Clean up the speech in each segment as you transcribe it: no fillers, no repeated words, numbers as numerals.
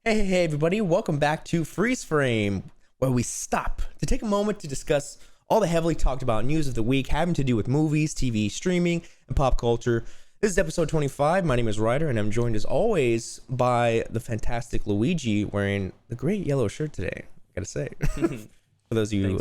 Hey, everybody. Welcome back to Freeze Frame, where we stop to take a moment to discuss all the heavily talked about news of the week having to do with movies, TV, streaming, and pop culture. This is episode 25. My name is Ryder, and I'm joined as always by the fantastic Luiggi wearing the great yellow shirt today, I gotta say. For those of you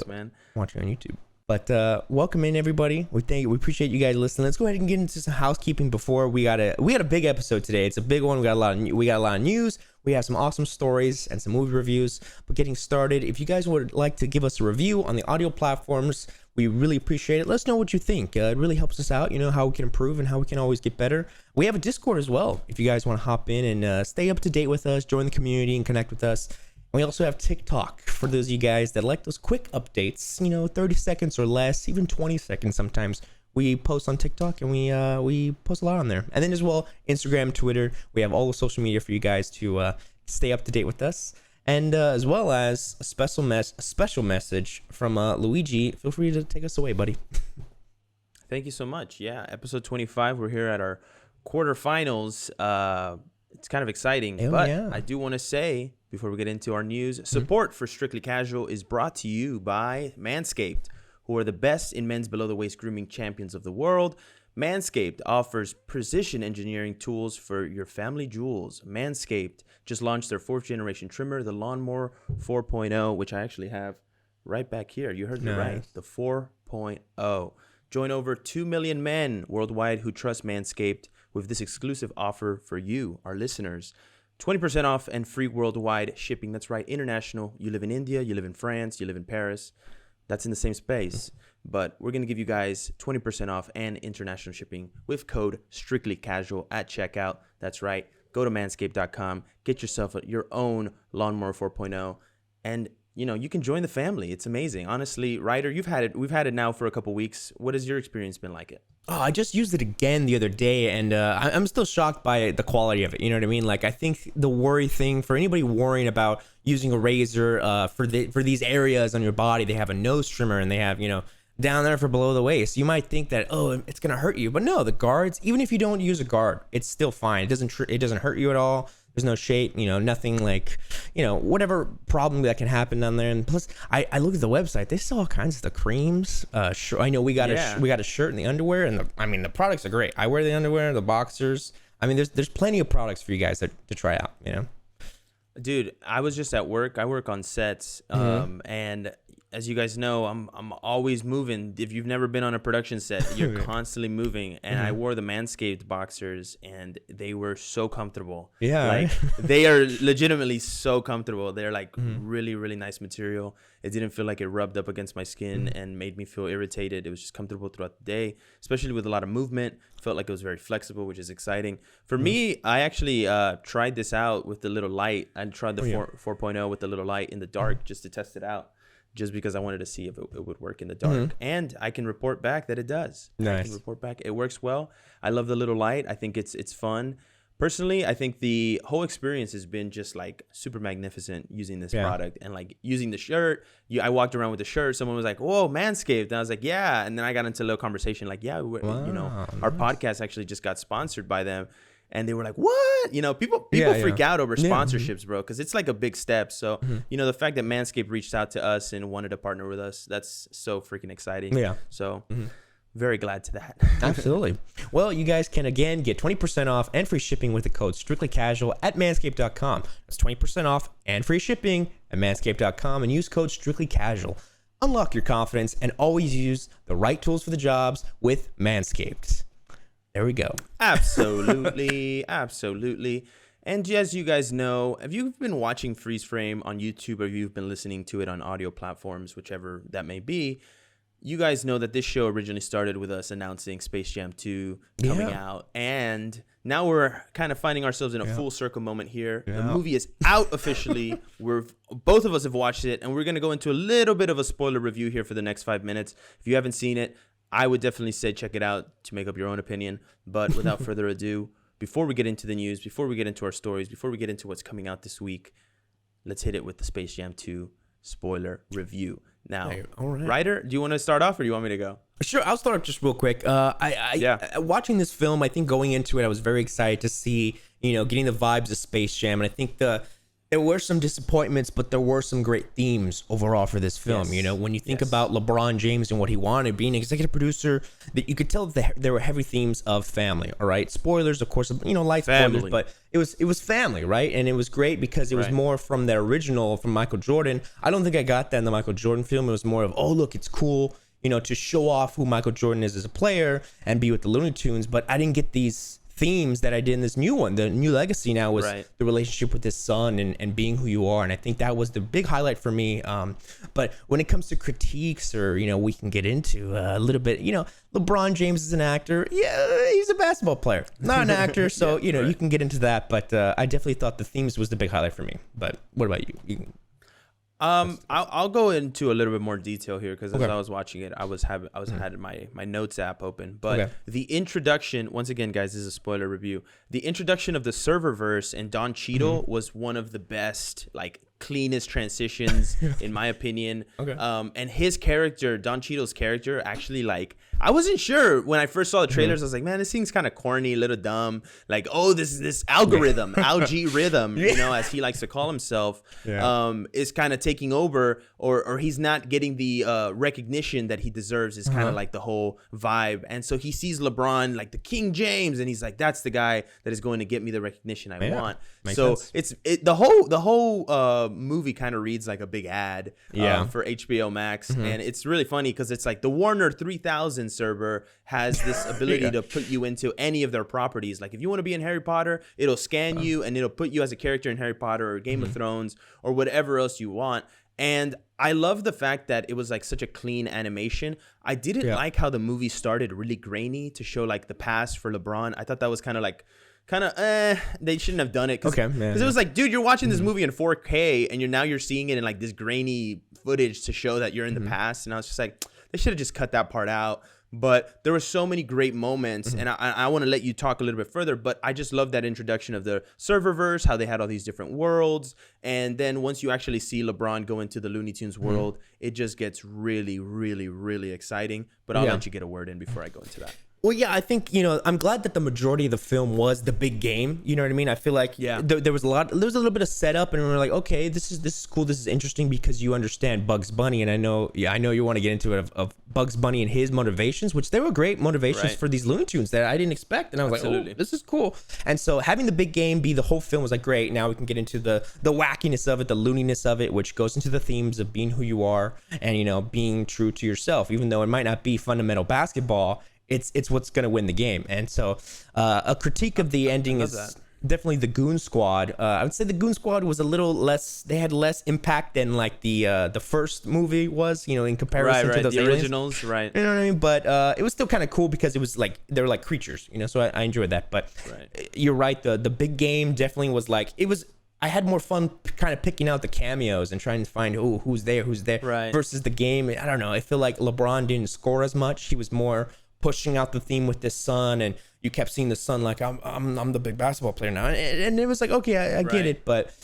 watching on YouTube. But welcome in, everybody. We appreciate you guys listening. Let's go ahead and get into some housekeeping before we got a big episode today. It's a big one. We got a lot of news. We have some awesome stories and some movie reviews. But getting started, if you guys would like to give us a review on the audio platforms, we really appreciate it. Let us know what you think. It really helps us out. You know how we can improve and how we can always get better. We have a Discord as well. If you guys want to hop in and stay up to date with us, join the community, and connect with us. We also have TikTok for those of you guys that like those quick updates, 30 seconds or less, even 20 seconds sometimes. We post on TikTok and we post a lot on there. And then as well, Instagram, Twitter, we have all the social media for you guys to stay up to date with us. And as well as a special message from Luiggi. Feel free to take us away, buddy. Thank you so much. Yeah, episode 25. We're here at our quarterfinals. It's kind of exciting, but yeah. I do want to say, before we get into our news, support for Strictly Casual is brought to you by Manscaped, who are the best in men's below-the-waist grooming champions of the world. Manscaped offers precision engineering tools for your family jewels. Manscaped just launched their 4th-generation trimmer, the Lawnmower 4.0, which I actually have right back here. You heard me right, the 4.0. Join over 2 million men worldwide who trust Manscaped with this exclusive offer for you, our listeners. 20% off and free worldwide shipping. That's right, international. You live in India, you live in France, you live in Paris. That's in the same space. But we're going to give you guys 20% off and international shipping with code STRICTLYCASUAL at checkout. That's right. Go to manscaped.com. Get yourself your own Lawnmower 4.0. And, you can join the family. It's amazing. Honestly, Ryder, we've had it now for a couple weeks. What has your experience been like it? Oh, I just used it again the other day, and I'm still shocked by the quality of it. You know what I mean? Like, I think the worry thing for anybody worrying about using a razor for these areas on your body, they have a nose trimmer and they have, down there for below the waist. You might think that, it's gonna hurt you, but no, the guards, even if you don't use a guard, it's still fine. It doesn't hurt you at all. There's no shape, nothing like, whatever problem that can happen down there. And plus, I look at the website; they sell all kinds of the creams. I know we got a shirt and the underwear, and the products are great. I wear the underwear, the boxers. There's plenty of products for you guys to try out. Dude, I was just at work. I work on sets, and as you guys know, I'm always moving. If you've never been on a production set, you're constantly moving. And I wore the Manscaped boxers, and they were so comfortable. Yeah, like they are legitimately so comfortable. They're like really, really nice material. It didn't feel like it rubbed up against my skin and made me feel irritated. It was just comfortable throughout the day, especially with a lot of movement. Felt like it was very flexible, which is exciting. For me, I actually tried this out with the little light. I tried the 4.0 with the little light in the dark just to test it out. Just because I wanted to see if it would work in the dark. And I can report back that it does. Nice. I can report back. It works well. I love the little light. I think it's fun. Personally, I think the whole experience has been just like super magnificent using this product and like using the shirt. I walked around with the shirt. Someone was like, "Whoa, Manscaped." And I was like, "Yeah." And then I got into a little conversation like, "Yeah, our podcast actually just got sponsored by them." And they were like, "What?" People freak out over sponsorships, bro, because it's like a big step. So, the fact that Manscaped reached out to us and wanted to partner with us, that's so freaking exciting. Yeah. So, very glad to that. Absolutely. Well, you guys can, again, get 20% off and free shipping with the code STRICTLYCASUAL at manscaped.com. That's 20% off and free shipping at manscaped.com and use code STRICTLYCASUAL. Unlock your confidence and always use the right tools for the jobs with Manscaped. There we go. Absolutely. Absolutely. And as you guys know, if you've been watching Freeze Frame on YouTube or you've been listening to it on audio platforms, whichever that may be, you guys know that this show originally started with us announcing Space Jam 2 coming out. And now we're kind of finding ourselves in a full circle moment here. The movie is out officially. Both of us have watched it, and we're going to go into a little bit of a spoiler review here for the next 5 minutes. If you haven't seen it, I would definitely say check it out to make up your own opinion. But without further ado, before we get into the news, before we get into our stories, before we get into what's coming out this week, let's hit it with the Space Jam 2 spoiler review. Now, Ryder, do you want to start off or do you want me to go? Sure, I'll start off just real quick. Watching this film, I think going into it, I was very excited to see, getting the vibes of Space Jam. And I think there were some disappointments, but there were some great themes overall for this film. Yes. You know, when you think about LeBron James and what he wanted, being an executive producer, that you could tell that there were heavy themes of family. All right, spoilers, of course, you know, light spoilers, but it was family, right? And it was great because it was more from the original, from Michael Jordan. I don't think I got that in the Michael Jordan film. It was more of, oh, look, it's cool, you know, to show off who Michael Jordan is as a player and be with the Looney Tunes. But I didn't get these themes that I did in this new one. The new legacy now was the relationship with his son and being who you are. And I think that was the big highlight for me. But when it comes to critiques, or, you know, we can get into a little bit, you know, LeBron James is an actor. Yeah, he's a basketball player, not an actor. So, you know, you can get into that. But I definitely thought the themes was the big highlight for me. But what about you? I'll go into a little bit more detail here because as I was watching it, I had my notes app open. But the introduction, once again, guys, this is a spoiler review. The introduction of the serververse and Don Cheadle was one of the best, like, cleanest transitions in my opinion. And his character, Don Cheadle's character, actually, like, I wasn't sure when I first saw the trailers. I was like, man, this seems kind of corny, a little dumb. Like, oh, this algorithm, algorithm, you know, as he likes to call himself, is kind of taking over, or he's not getting the recognition that he deserves. Is kind of like the whole vibe. And so he sees LeBron like the King James, and he's like, that's the guy that is going to get me the recognition I want. So sense. The whole movie kind of reads like a big ad for HBO Max, and it's really funny because it's like the Warner 3000 server has this ability to put you into any of their properties. Like, if you want to be in Harry Potter, it'll scan you and it'll put you as a character in Harry Potter or Game of Thrones or whatever else you want. And I love the fact that it was like such a clean animation. I didn't like how the movie started really grainy to show like the past for LeBron. I thought that was kind of they shouldn't have done it because it was like, dude, you're watching this movie in 4K and you're seeing it in like this grainy footage to show that you're in the past. And I was just like, they should have just cut that part out. But there were so many great moments, and I want to let you talk a little bit further, but I just love that introduction of the serververse, how they had all these different worlds, and then once you actually see LeBron go into the Looney Tunes world, it just gets really, really, really exciting. But I'll let you get a word in before I go into that. Well, yeah, I think, you know, I'm glad that the majority of the film was the big game. You know what I mean? I feel like there was a little bit of setup, and we were like, okay, this is cool, this is interesting because you understand Bugs Bunny, and I know you want to get into it of Bugs Bunny and his motivations, which they were great motivations for these Looney Tunes that I didn't expect, and I was like, oh, this is cool. And so having the big game be the whole film was like, great. Now we can get into the wackiness of it, the looniness of it, which goes into the themes of being who you are and, you know, being true to yourself, even though it might not be fundamental basketball. It's what's going to win the game. And so a critique of the ending is definitely the Goon Squad. I would say the Goon Squad was a little less, they had less impact than like the first movie was, you know, in comparison to those originals, You know what I mean? But it was still kind of cool because it was like, they were like creatures, you know, so I enjoyed that. But you're right, the big game definitely was like, I had more fun kind of picking out the cameos and trying to find who's there versus the game. I don't know. I feel like LeBron didn't score as much. He was more pushing out the theme with this son, and you kept seeing the son like, I'm the big basketball player now, and it was like, okay, I get it, but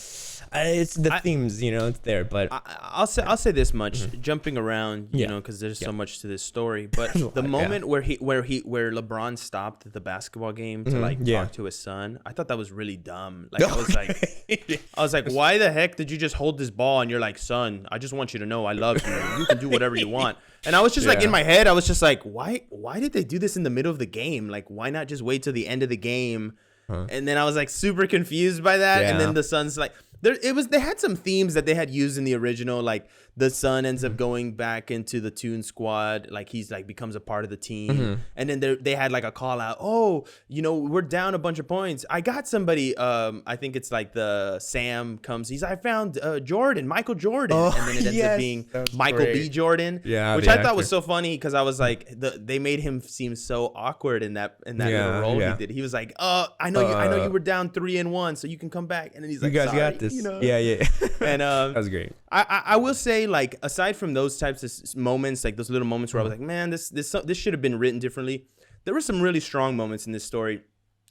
it's the themes, you know, it's there. But I'll say this much, jumping around, you know, because there's so much to this story. But the moment where LeBron stopped the basketball game to like talk to his son, I thought that was really dumb. Like I was like, why the heck did you just hold this ball and you're like, son, I just want you to know I love you. You can do whatever you want. And I was just like, in my head, I was just like, why did they do this in the middle of the game? Like, why not just wait till the end of the game? And then I was like super confused by that. And then the son's like, they had some themes that they had used in the original, like the son ends up going back into the Toon Squad, like he's like becomes a part of the team, and then they had like a call out, oh, you know, we're down a bunch of points, I got somebody, I think it's like the Sam comes, I found Michael Jordan, and then it ends up being Michael B. Jordan, which I thought was so funny because I was like, they made him seem so awkward in that little role he did. He was like, I know you were down 3-1, so you can come back, and then he's like, you guys got this. You know? And that was great. I will say, like, aside from those types of moments, like those little moments where I was like, man, this should have been written differently. There were some really strong moments in this story.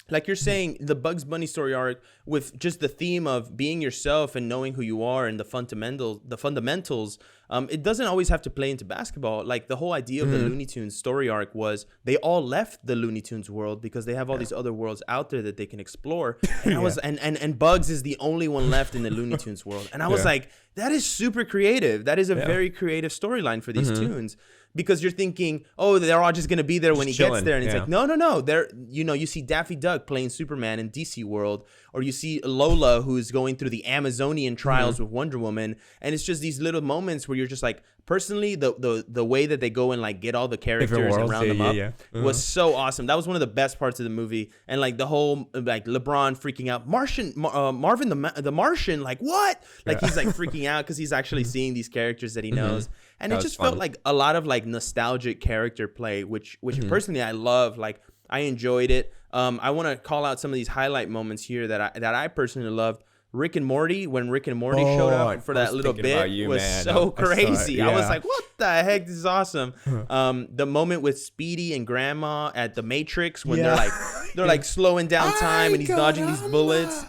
like you're saying, the Bugs Bunny story arc with just the theme of being yourself and knowing who you are and the fundamentals. It doesn't always have to play into basketball. Like the whole idea of the Looney Tunes story arc was they all left the Looney Tunes world because they have all these other worlds out there that they can explore. And I was and Bugs is the only one left in the Looney Tunes world. And I was like, that is super creative. That is a very creative storyline for these tunes. Because you're thinking, oh, they're all just gonna be there when he gets there, and it's like, no. They're, you see Daffy Duck playing Superman in DC World, or you see Lola who's going through the Amazonian trials with Wonder Woman, and it's just these little moments where you're just like, personally, the way that they go and like get all the characters and round them up was so awesome. That was one of the best parts of the movie, and like the whole like LeBron freaking out, Marvin the Martian, like what? Like he's like freaking out because he's actually seeing these characters that he knows. And it just felt like a lot of like nostalgic character play, which personally I love. Like I enjoyed it. I want to call out some of these highlight moments here that I personally loved. Rick and Morty, when Rick and Morty showed up for that little bit, was so crazy. I was like, what the heck? This is awesome. The moment with Speedy and Grandma at the Matrix when they're like slowing down time and he's dodging these bullets.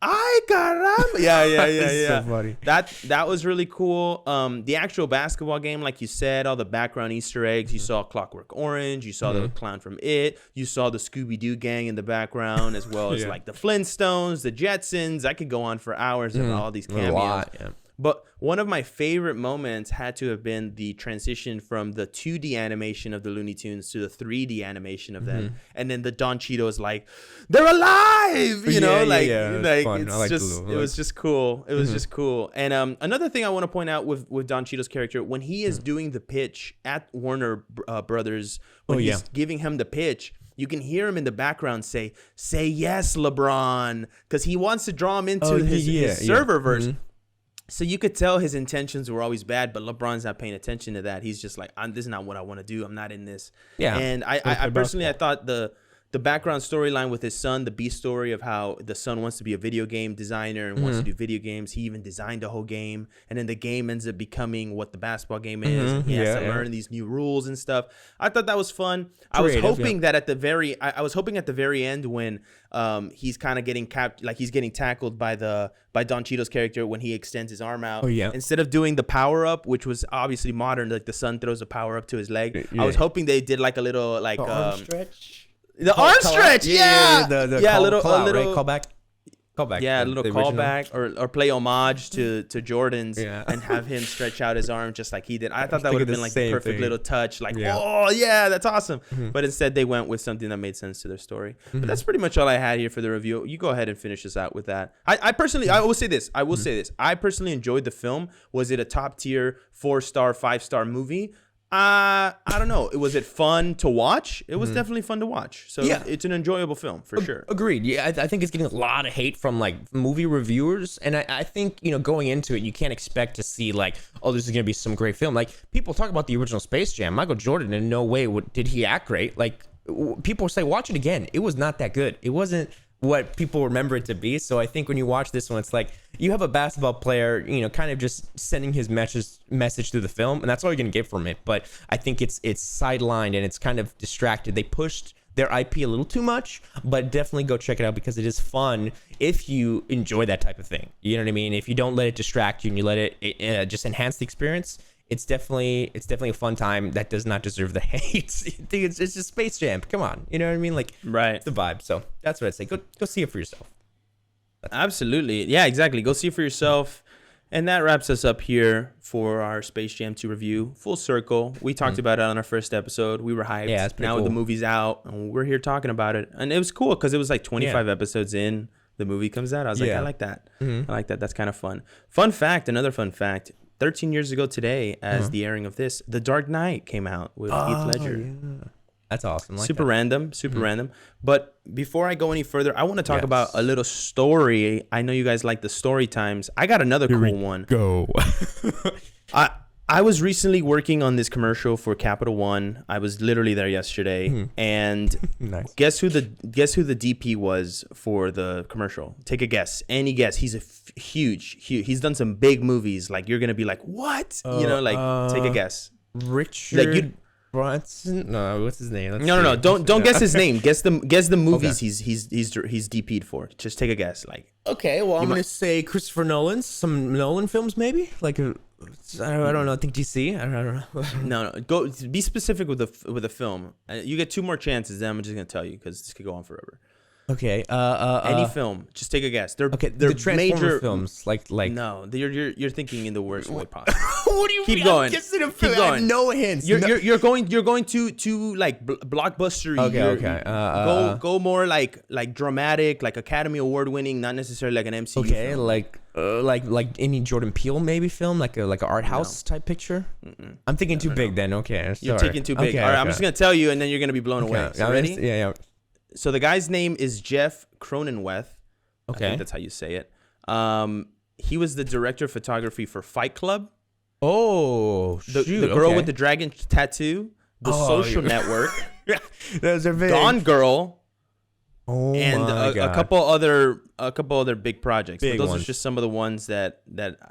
Ay, caramba. Yeah. So funny. That was really cool. The actual basketball game, like you said, all the background Easter eggs. You saw Clockwork Orange. You saw the clown from It. You saw the Scooby-Doo gang in the background, as well as like the Flintstones, the Jetsons. I could go on for hours about all these cameos. A lot, But one of my favorite moments had to have been the transition from the 2D animation of the Looney Tunes to the 3D animation of them. And then the Don Cheeto's like, they're alive! You know, like it was just cool. It was just cool. And another thing I want to point out with Don Cheeto's character, when he is doing the pitch at Warner Brothers, when he's giving him the pitch, you can hear him in the background say yes, LeBron, because he wants to draw him into his serververse. So you could tell his intentions were always bad, but LeBron's not paying attention to that. He's just like, this is not what I want to do. I'm not in this. Yeah. And I personally, I thought the background storyline with his son, the B story of how the son wants to be a video game designer and wants to do video games. He even designed a whole game. And then the game ends up becoming what the basketball game is. And he has to learn these new rules and stuff. I thought that was fun. I was hoping that at the very end when he's kind of getting he's getting tackled by Don Cheeto's character when he extends his arm out. Instead of doing the power up, which was obviously modern, like the son throws a power up to his leg. I was hoping they did like a little like arm stretch. The arm stretch, a little callback. Yeah, a little callback or play homage to Jordan's and have him stretch out his arm just like he did. I thought that would have been like the perfect little touch. Like, oh yeah, that's awesome. But instead they went with something that made sense to their story. But that's pretty much all I had here for the review. You go ahead and finish this out with that. I personally, I will say this. I personally enjoyed the film. Was it a top tier 4-star, 5-star movie? I don't know. Was it fun to watch? It was definitely fun to watch. So it's an enjoyable film for sure. Agreed. Yeah, I think it's getting a lot of hate from like movie reviewers, and I think going into it, you can't expect to see like, oh, this is gonna be some great film. Like people talk about the original Space Jam. Michael Jordan, in no way did he act great. Like people say, watch it again. It was not that good. It wasn't what people remember it to be. So I think when you watch this one, it's like you have a basketball player, kind of just sending his message through the film, and that's all you're gonna get from it. But I think it's sidelined and it's kind of distracted. They pushed their IP a little too much, but definitely go check it out because it is fun if you enjoy that type of thing. You know what I mean? If you don't let it distract you and you let it just enhance the experience, it's definitely a fun time that does not deserve the hate. It's just Space Jam. Come on, you know what I mean? Like, right? It's the vibe. So that's what I'd say. Go see it for yourself. Absolutely, yeah, exactly. Go see it for yourself. And that wraps us up here for our Space Jam 2 review. Full circle. We talked about it on our first episode. We were hyped. Yeah, it's pretty cool. Now the movie's out, and we're here talking about it. And it was cool because it was like 25 episodes in. The movie comes out. I was like, I like that. I like that. That's kind of fun. Another fun fact. 13 years ago today, as the airing of this, The Dark Knight came out with Heath Ledger. Yeah. That's awesome. Super random. But before I go any further, I want to talk about a little story. I know you guys like the story times. I got another cool one. Go. I was recently working on this commercial for Capital One. I was literally there yesterday, and nice. Guess who the DP was for the commercial? Take a guess. Any guess? He's a huge. He's done some big movies. Like you're gonna be like, what? Take a guess. Richard. Bronson? No, what's his name? No. Don't guess his name. Guess the movies he's DP'd for. Just take a guess. Like, okay, well, I'm gonna say Christopher Nolan's. Some Nolan films, maybe. Like, I don't know. I think DC. I don't know. No. Go be specific with the film. You get 2 more chances. Then I'm just gonna tell you because this could go on forever. Okay. Any film. Just take a guess. They're the Transformer films. Like. No, you're thinking in the worst way possible. What do you Keep mean? going. Keep going. No hints. You're going to like blockbuster. Okay. Go more like dramatic, like Academy Award winning, not necessarily like an MCU. Okay, film. like any Jordan Peele maybe film, like an art house type picture. I'm thinking too big then. Okay, you're thinking too big. Okay, all right, I'm just gonna tell you, and then you're gonna be blown away. So ready? Yeah. So the guy's name is Jeff Cronenweth. Okay, I think that's how you say it. He was the director of photography for Fight Club. Oh, the girl with the dragon tattoo, The Social Network. Those are big. Gone Girl. Oh and my God. a couple other big projects. But those are just some of the ones that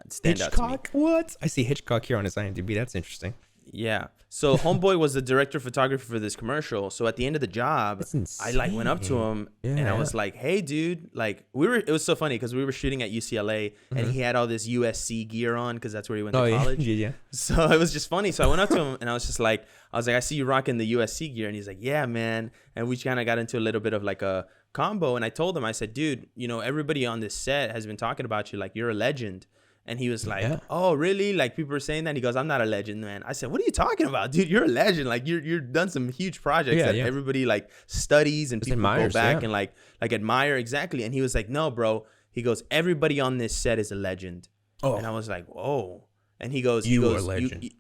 stand out to me. Hitchcock? What? I see Hitchcock here on his IMDb. That's interesting. Yeah. So homeboy was the director of photography for this commercial. So at the end of the job, I went up to him and I was like, "Hey, dude!" Like it was so funny because we were shooting at UCLA and he had all this USC gear on because that's where he went to college. Yeah. So it was just funny. So I went up to him and I was like, "I see you rocking the USC gear," and he's like, "Yeah, man." And we kind of got into a little bit of like a combo. And I told him, I said, "Dude, everybody on this set has been talking about you. Like you're a legend." And he was like, "Oh, really? Like people are saying that?" He goes, "I'm not a legend, man." I said, "What are you talking about, dude? You're a legend. Like you've done some huge projects that everybody like studies and people admires, go back and like admire." Exactly. And he was like, "No, bro." He goes, "Everybody on this set is a legend." Oh. And I was like, "Whoa." And he goes, "You are a legend."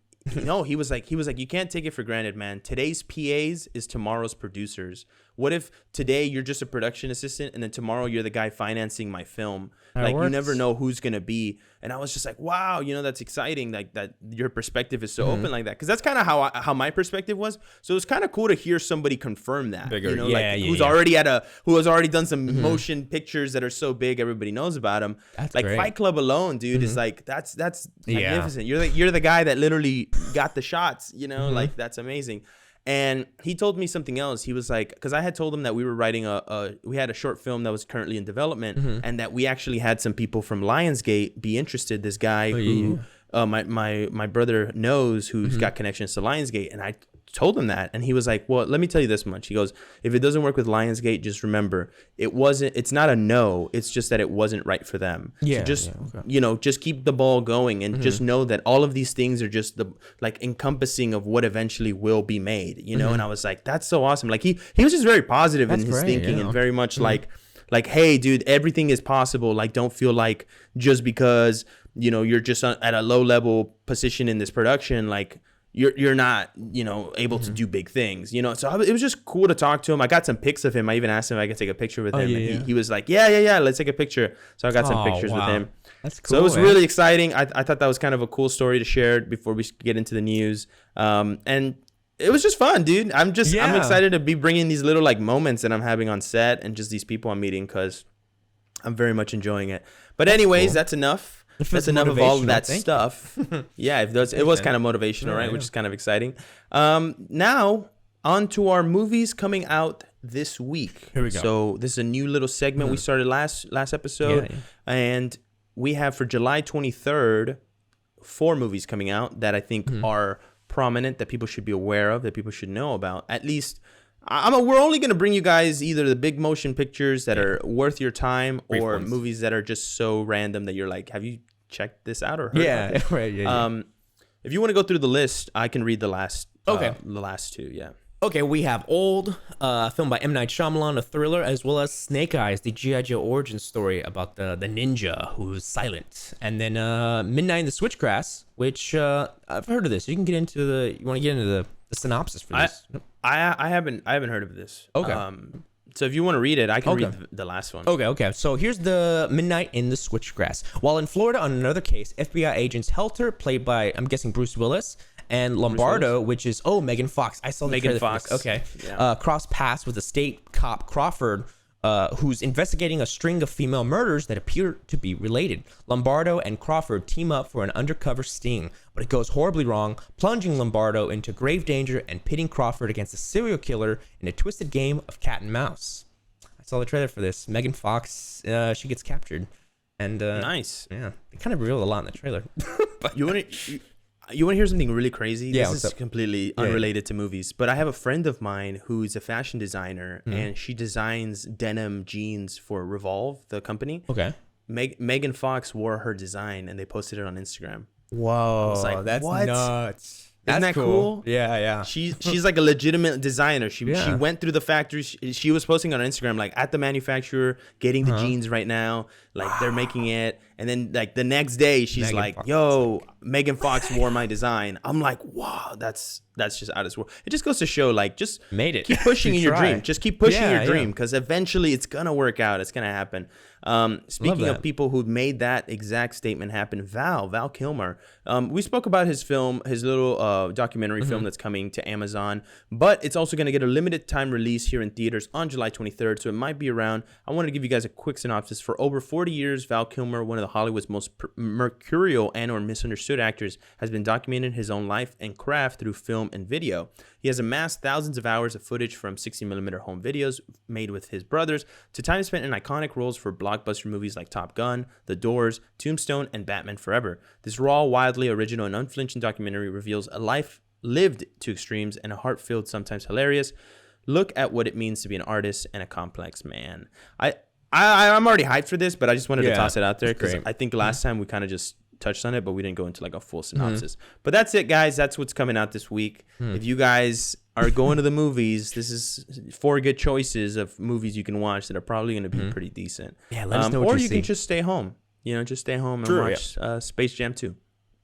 No, he was like, "You can't take it for granted, man. Today's PAs is tomorrow's producers. What if today you're just a production assistant and then tomorrow you're the guy financing my film? You never know who's going to be." And I was just like, wow, that's exciting. Like that your perspective is so open like that. Cause that's kind of how my perspective was. So it was kind of cool to hear somebody confirm that, who has already done some motion pictures that are so big. Everybody knows about them. That's like great. Fight Club alone, dude, is like, that's magnificent. You're the guy that literally got the shots, like that's amazing. And he told me something else. He was like, because I had told him that we were writing we had a short film that was currently in development, and that we actually had some people from Lionsgate be interested. This guy who my brother knows, who's got connections to Lionsgate, and I told him that, and he was like, "Well, let me tell you this much." He goes, "If it doesn't work with Lionsgate, just remember it's not a no. It's just that it wasn't right for them. So just keep the ball going and just know that all of these things are just the like encompassing of what eventually will be made, And I was like, that's so awesome. Like he was just very positive in his thinking and very much like, hey, dude, everything is possible. Like, don't feel like just because, you're just at a low level position in this production, like you're not, able to do big things, So it was just cool to talk to him. I got some pics of him. I even asked him if I could take a picture with him. And he was like, yeah, let's take a picture. So I got some pictures with him. That's cool. So it was really exciting. I thought that was kind of a cool story to share before we get into the news. And it was just fun, dude. I'm excited to be bringing these little like moments that I'm having on set and just these people I'm meeting because I'm very much enjoying it. But anyways, that's enough. That's enough of all of that stuff. Yeah, it was kind of motivational, right? Which is kind of exciting. Now, on to our movies coming out this week. Here we go. So this is a new little segment we started last episode. And we have for July 23rd, 4 movies coming out that I think are prominent, that people should be aware of, that people should know about. At least, we're only going to bring you guys either the big motion pictures that are worth your time or movies that are just so random that you're like, have you checked this out or heard about it? Right. Yeah. If you want to go through the list, I can read the last. The last 2. Yeah. Okay, we have Old, film by M. Night Shyamalan, a thriller, as well as Snake Eyes, the G.I. Joe origin story about the ninja who's silent. And then Midnight in the Switchgrass, which I've heard of this. You want to get into the synopsis for this? I haven't heard of this. Okay. So if you want to read it, I can read the last one. Okay. So here's the Midnight in the Switchgrass. While in Florida on another case, FBI agents Helter, played by, I'm guessing, Bruce Willis, and Lombardo, which is, Megan Fox. I saw the Megan Fox. Okay. Yeah. Cross paths with the state cop Crawford, who's investigating a string of female murders that appear to be related. Lombardo and Crawford team up for an undercover sting, but it goes horribly wrong, plunging Lombardo into grave danger and pitting Crawford against a serial killer in a twisted game of cat and mouse. I saw the trailer for this. Megan Fox, she gets captured. And nice. Yeah, they kind of revealed a lot in the trailer. But you want to hear something really crazy? Yeah, this is completely unrelated to movies, but I have a friend of mine who's a fashion designer, and she designs denim jeans for Revolve, the company. Okay. Megan Fox wore her design, and they posted it on Instagram. Whoa, I was like, that's what? nuts. Isn't that cool? Yeah. She's like a legitimate designer. She went through the factory. She was posting on Instagram like at the manufacturer, getting the jeans right now. Like they're making it, and then like the next day she's Megan like, Fox. "Yo, Megan Fox wore my design." I'm like, "Wow, that's just out of this world." It just goes to show like just made it. Keep pushing in your dream. Just keep pushing your dream Yeah. because eventually it's gonna work out. It's gonna happen. Speaking of people who made that exact statement happen, Val Kilmer. We spoke about his film, his little documentary film that's coming to Amazon, but it's also going to get a limited time release here in theaters on July 23rd, so it might be around. I want to give you guys a quick synopsis. For over 40 years, Val Kilmer, one of the Hollywood's most mercurial and or misunderstood actors, has been documenting his own life and craft through film and video. He has amassed thousands of hours of footage from 60mm home videos made with his brothers to time spent in iconic roles for blockbuster movies like Top Gun, The Doors, Tombstone, and Batman Forever. This raw, wildly original, and unflinching documentary reveals a life lived to extremes and a heart-filled, sometimes hilarious look at what it means to be an artist and a complex man. I'm already hyped for this, but I just wanted to toss it out there because I think last time we kind of just touched on it, but we didn't go into like a full synopsis. But that's it, guys. That's what's coming out this week. If you guys are going to the movies, this is 4 good choices of movies you can watch that are probably going to be pretty decent. Yeah, let us know what or you you see. can just stay home. Just stay home and watch Space Jam 2.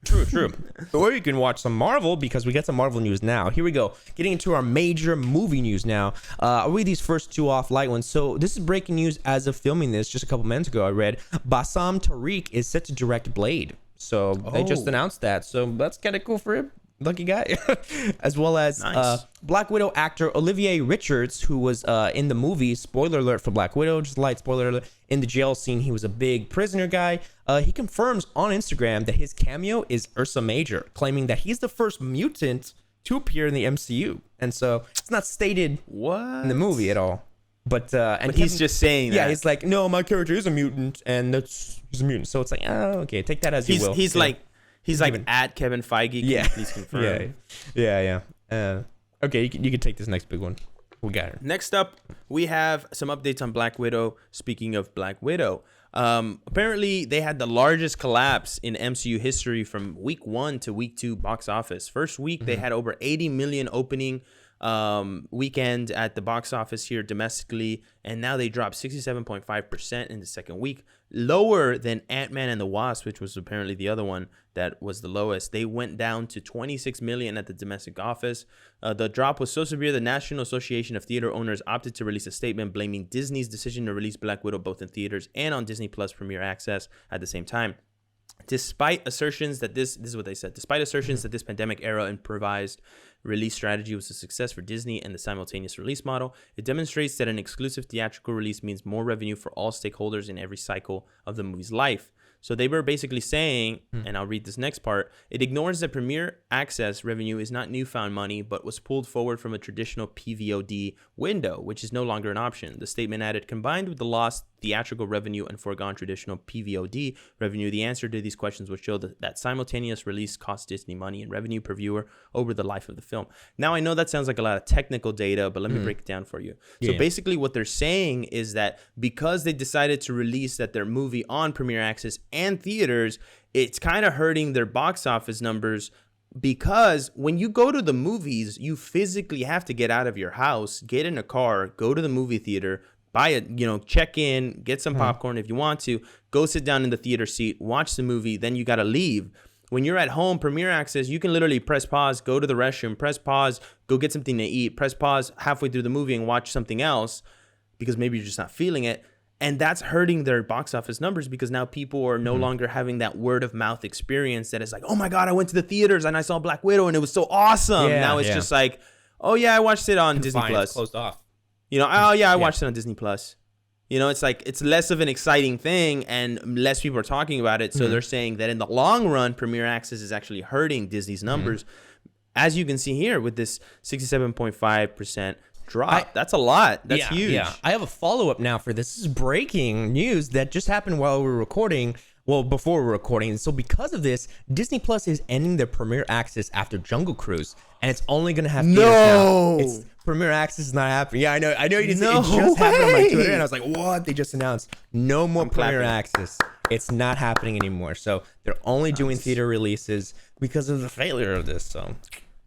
True. Or you can watch some Marvel because we got some Marvel news now. Here we go. Getting into our major movie news now. I'll read these first 2 off light ones. So this is breaking news as of filming this. Just a couple minutes ago, I read Bassam Tariq is set to direct Blade. So they just announced that. So that's kind of cool for him. Lucky guy. As well as Black Widow actor Olivier Richards, who was in the movie, spoiler alert for Black Widow, just light spoiler alert, in the jail scene. He was a big prisoner guy. He confirms on Instagram that his cameo is Ursa Major, claiming that he's the first mutant to appear in the MCU. And so it's not stated in the movie at all. But he's just saying that. Yeah, he's like, no, my character is a mutant, and he's a mutant. So it's like, okay, take that as you will. He's like at Kevin Feige. Yeah. Please confirm. Yeah. Okay, you can take this next big one. We got her. Next up, we have some updates on Black Widow. Speaking of Black Widow, apparently they had the largest collapse in MCU history from week 1 to week 2 box office. First week, they had over 80 million opening weekend at the box office here domestically, and now they dropped 67.5% in the second week, lower than Ant-Man and the Wasp, which was apparently the other one that was the lowest. They went down to 26 million at the domestic office. The drop was so severe the National Association of Theater Owners opted to release a statement blaming Disney's decision to release Black Widow both in theaters and on Disney Plus Premier Access at the same time. Despite assertions that this is what they said, despite assertions that this pandemic era improvised release strategy was a success for Disney and the simultaneous release model, it demonstrates that an exclusive theatrical release means more revenue for all stakeholders in every cycle of the movie's life. So they were basically saying, and I'll read this next part, it ignores that Premier Access revenue is not newfound money, but was pulled forward from a traditional PVOD window, which is no longer an option. The statement added, combined with the lost theatrical revenue and foregone traditional PVOD revenue, the answer to these questions would show that simultaneous release costs Disney money and revenue per viewer over the life of the film. Now, I know that sounds like a lot of technical data, but let me break it down for you. So basically what they're saying is that because they decided to release their movie on Premier Access and theaters, it's kind of hurting their box office numbers, because when you go to the movies, you physically have to get out of your house, get in a car, go to the movie theater, buy it, check in, get some popcorn if you want to, go sit down in the theater seat, watch the movie, then you got to leave. When you're at home, Premier Access, you can literally press pause, go to the restroom, press pause, go get something to eat, press pause halfway through the movie and watch something else because maybe you're just not feeling it. And that's hurting their box office numbers because now people are no longer having that word of mouth experience that is like, oh my God, I went to the theaters and I saw Black Widow and it was so awesome. Now it's just like, oh yeah, I watched it on Disney Plus. Closed off. I watched it on Disney Plus. You know, it's like it's less of an exciting thing and less people are talking about it. So they're saying that in the long run, Premier Access is actually hurting Disney's numbers. As you can see here with this 67.5% drop. That's a lot. That's huge. Yeah. I have a follow-up now for this. This is breaking news that just happened while we were recording. Well, before we were recording. So because of this, Disney Plus is ending their Premier Access after Jungle Cruise. And it's only going to have no. It's Premier Access is not happening. Yeah, I know. It just happened on my Twitter, and I was like, "What?" They just announced no more Premier Access. It's not happening anymore. So they're only doing theater releases because of the failure of this. So,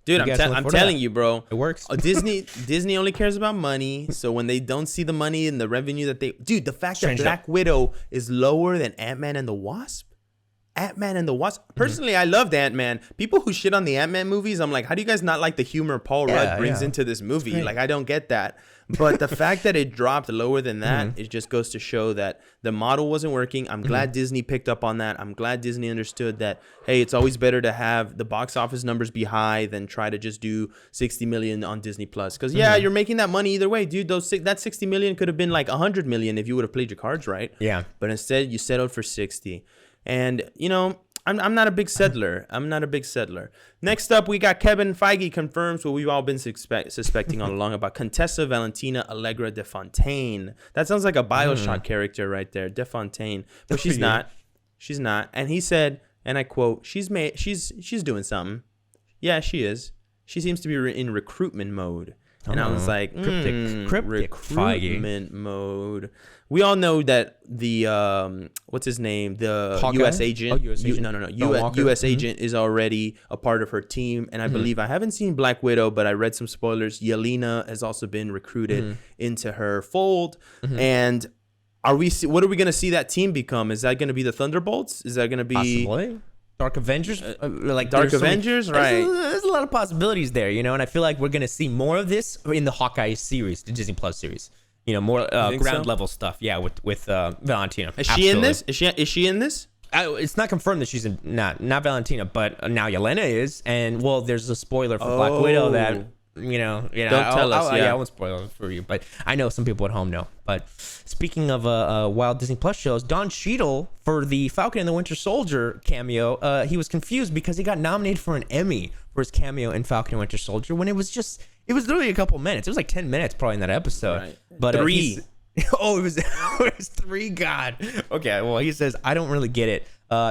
dude, I'm telling you, bro, it works. Disney only cares about money. So when they don't see the money and the revenue that the fact that Black Widow is lower than Ant-Man and the Wasp. Personally, I loved Ant-Man. People who shit on the Ant-Man movies, I'm like, how do you guys not like the humor Paul Rudd brings into this movie? Like, I don't get that. But the fact that it dropped lower than that, it just goes to show that the model wasn't working. I'm glad Disney picked up on that. I'm glad Disney understood that, hey, it's always better to have the box office numbers be high than try to just do 60 million on Disney Plus. Because, you're making that money either way, dude. That 60 million could have been like 100 million if you would have played your cards right. Yeah. But instead, you settled for 60. And, you know, I'm not a big settler. Next up, we got Kevin Feige confirms what we've all been suspecting all along about Contessa Valentina Allegra de Fontaine. That sounds like a BioShock character right there, de Fontaine. But she's not. She's not. And he said, and I quote, she's doing something. Yeah, she is. She seems to be in recruitment mode. And I was like, cryptic recruitment mode. We all know that the what's his name, the Hawkeye? U.S. agent. U.S. agent is already a part of her team, and I believe I haven't seen Black Widow, but I read some spoilers. Yelena has also been recruited into her fold, and what are we going to see that team become? Is that going to be the Thunderbolts? Is that going to be possibly Dark Avengers? Like Dark Avengers, right? There's a lot of possibilities there, you know, and I feel like we're going to see more of this in the Hawkeye series, the Disney Plus series. You know, more ground level stuff. Yeah, with Valentina. Is she in this? Is she in this? It's not confirmed that she's in, not Valentina, but now Yelena is. And well, there's a spoiler for Black Widow that you know. Don't tell us. I won't spoil it for you, but I know some people at home know. But speaking of wild Disney Plus shows, Don Cheadle for the Falcon and the Winter Soldier cameo, he was confused because he got nominated for an Emmy for his cameo in Falcon and Winter Soldier when it was literally a couple minutes. It was like 10 minutes probably in that episode. Right. But 3. It was 3. God. Okay. Well, he says, I don't really get it.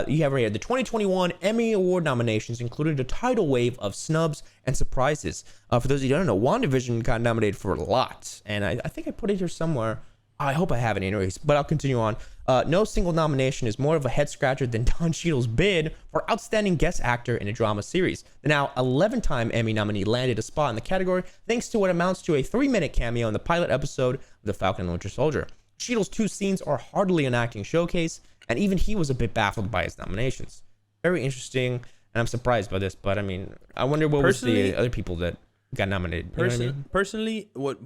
You have right here the 2021 Emmy Award nominations included a tidal wave of snubs and surprises. For those of you who don't know, WandaVision got nominated for a lot, and I think I put it here somewhere. I hope I have it anyways, but I'll continue on. No single nomination is more of a head scratcher than Don Cheadle's bid for Outstanding Guest Actor in a Drama Series. The now 11-time Emmy nominee landed a spot in the category thanks to what amounts to a 3-minute cameo in the pilot episode of The Falcon and the Winter Soldier. Cheadle's 2 scenes are hardly an acting showcase, and even he was a bit baffled by his nominations. Very interesting, and I'm surprised by this, but I mean, I wonder what was the other people that got nominated. Personally, what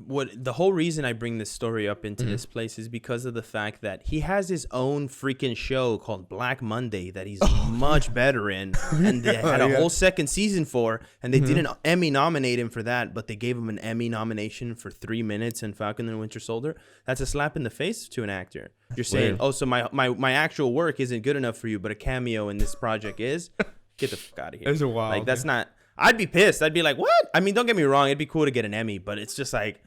the whole reason I bring this story up into this place is because of the fact that he has his own freaking show called Black Monday that he's much better in, and they had a whole second season for, and they didn't Emmy nominate him for that, but they gave him an Emmy nomination for 3 minutes in Falcon and Winter Soldier. That's a slap in the face to an actor. You're saying, so my actual work isn't good enough for you, but a cameo in this project is. Get the fuck out of here. It's a wild. Like that's not. I'd be pissed. I'd be like, what? I mean, don't get me wrong. It'd be cool to get an Emmy, but it's just like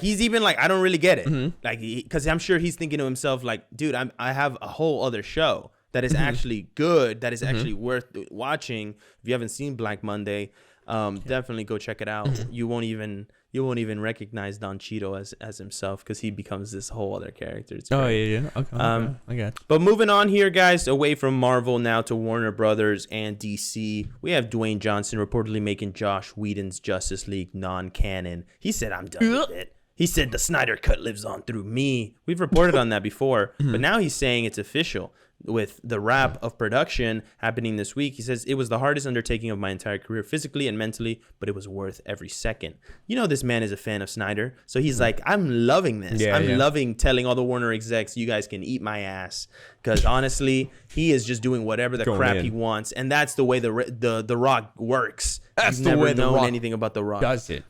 he's even like, I don't really get it. Like, because I'm sure he's thinking to himself, like, dude, I have a whole other show that is actually good, that is actually worth watching. If you haven't seen Black Monday, definitely go check it out. You won't even recognize Don Cheadle as himself because he becomes this whole other character. It's great. Yeah. Okay. I got you. But moving on here, guys, away from Marvel now to Warner Brothers and DC, we have Dwayne Johnson reportedly making Josh Whedon's Justice League non-canon. He said, I'm done with it. He said the Snyder Cut lives on through me. We've reported on that before, but now he's saying it's official. With the wrap of production happening this week, he says, it was the hardest undertaking of my entire career, physically and mentally, but it was worth every second. You know, this man is a fan of Snyder, so he's like, I'm loving this. I'm loving telling all the Warner execs, you guys can eat my ass, because honestly, he is just doing whatever the crap he wants, and that's the way the Rock works. That's You've the never way the known Rock anything about the Rock. Does it?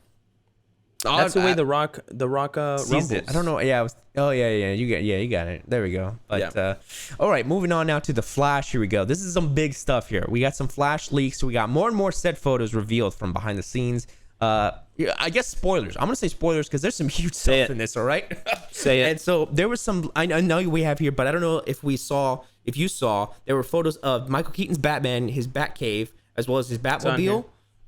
That's the way the Rock rumbles. I don't know. Yeah. You got it. There we go. But all right, moving on now to the Flash. Here we go. This is some big stuff here. We got some Flash leaks. We got more and more set photos revealed from behind the scenes. I guess spoilers. I'm gonna say spoilers because there's some huge stuff in this. All right. Say it. And so there was some. I know we have here, but I don't know if you saw. There were photos of Michael Keaton's Batman, his Batcave, as well as his Batmobile.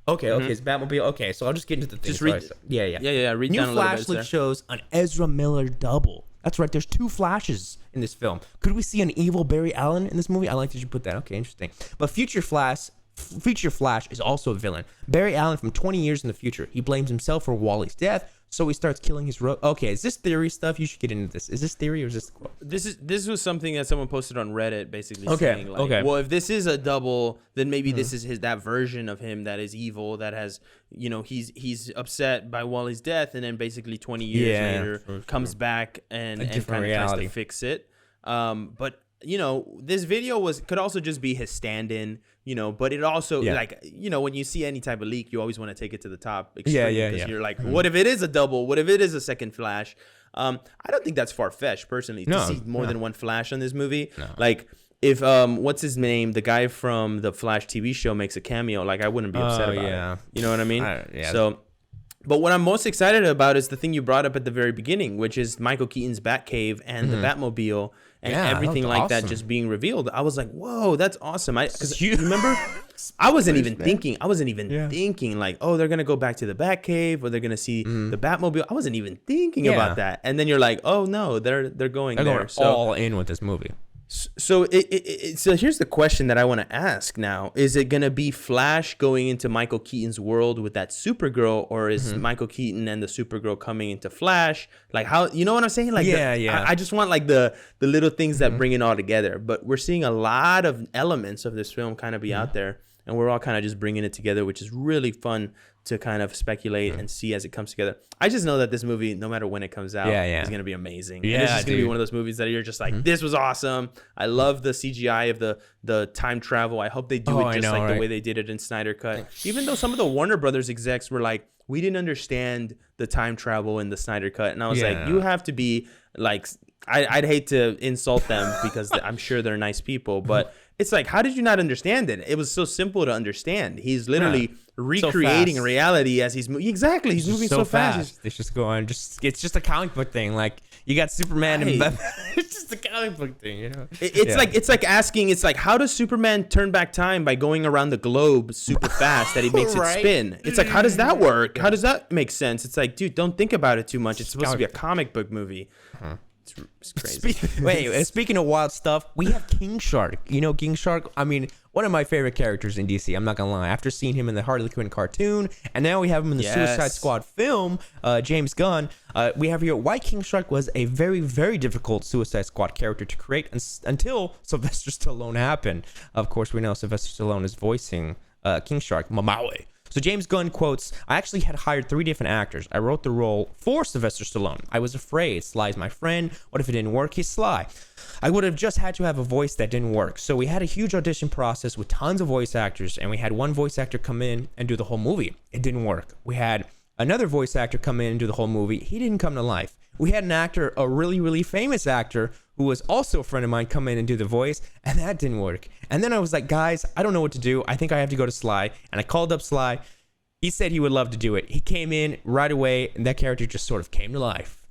Okay, his Batmobile. Okay, so I'll just get into the things. Just read. Read New down a little Flash leak shows an Ezra Miller double. That's right. There's 2 Flashes in this film. Could we see an evil Barry Allen in this movie? I like that you put that. Okay, interesting. But Future Flash is also a villain. Barry Allen from 20 years in the future. He blames himself for Wally's death, so he starts killing his Okay, is this theory stuff? You should get into this. Is this theory or is this the quote? This was something that someone posted on Reddit, basically saying like, well, if this is a double, then maybe this is that version of him that is evil, that has, he's upset by Wally's death, and then basically 20 years later comes back and kind of tries to fix it. But this video could also just be his stand-in, but it also when you see any type of leak, you always want to take it to the top extreme because you're like, what if it is a double? What if it is a second Flash? I don't think that's far-fetched personally to see more than one Flash in this movie. No. Like if what's his name, the guy from the Flash TV show makes a cameo, like I wouldn't be upset about it. You know what I mean? But what I'm most excited about is the thing you brought up at the very beginning, which is Michael Keaton's Batcave and the Batmobile and everything like that just being revealed. I was like, whoa, that's awesome. Because remember, I wasn't even thinking like, oh, they're going to go back to the Batcave or they're going to see the Batmobile. I wasn't even thinking about that. And then you're like, oh, no, they're going there. So all in with this movie. So so here's the question that I want to ask now. Is it going to be Flash going into Michael Keaton's world with that Supergirl, or is Michael Keaton and the Supergirl coming into Flash? Like how, you know what I'm saying? Like I just want like the little things that bring it all together. But we're seeing a lot of elements of this film kind of be out there, and we're all kind of just bringing it together, which is really fun to kind of speculate and see as it comes together. I just know that this movie, no matter when it comes out, is going to be amazing. Yeah, and this is going to be one of those movies that you're just like, this was awesome. I love the CGI of the time travel. I hope they do it just the way they did it in Snyder Cut. Even though some of the Warner Brothers execs were like, we didn't understand the time travel in the Snyder Cut. And I was like, you have to be like, I'd hate to insult them because I'm sure they're nice people, but it's like, how did you not understand it? It was so simple to understand. He's literally recreating reality as he's moving. Exactly. He's moving so fast. It's just going, it's just a comic book thing. Like you got Superman and Batman. It's just a comic book thing, It's like asking, how does Superman turn back time by going around the globe super fast that he makes it spin? It's like, how does that work? How does that make sense? It's like, dude, don't think about it too much. It's supposed to be a comic book movie. It's crazy. Speaking of wild stuff, we have King Shark. You know King Shark? I mean, one of my favorite characters in DC. I'm not going to lie. After seeing him in the Harley Quinn cartoon, and now we have him in the Suicide Squad film, James Gunn, we have here why King Shark was a very, very difficult Suicide Squad character to create until Sylvester Stallone happened. Of course, we know Sylvester Stallone is voicing King Shark, Mamawe. So James Gunn quotes, I actually had hired 3 different actors. I wrote the role for Sylvester Stallone. I was afraid. Sly's my friend. What if it didn't work? He's Sly. I would have just had to have a voice that didn't work. So we had a huge audition process with tons of voice actors, and we had one voice actor come in and do the whole movie. It didn't work. We had another voice actor come in and do the whole movie. He didn't come to life. We had an actor, a really, really famous actor, who was also a friend of mine, come in and do the voice, and that didn't work. And then I was like, guys, I don't know what to do. I think I have to go to Sly. And I called up Sly. He said he would love to do it. He came in right away, and that character just sort of came to life.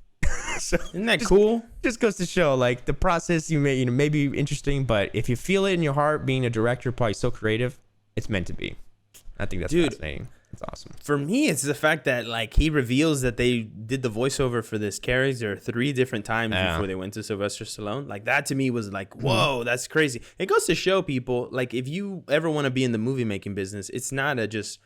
So isn't that cool? Just goes to show, like, the process may be interesting, but if you feel it in your heart, being a director, probably so creative, it's meant to be. I think that's fascinating. It's awesome. For me, it's the fact that like he reveals that they did the voiceover for this character 3 different times before they went to Sylvester Stallone. Like that to me was like, whoa, that's crazy. It goes to show people, like, if you ever want to be in the movie making business, it's not a just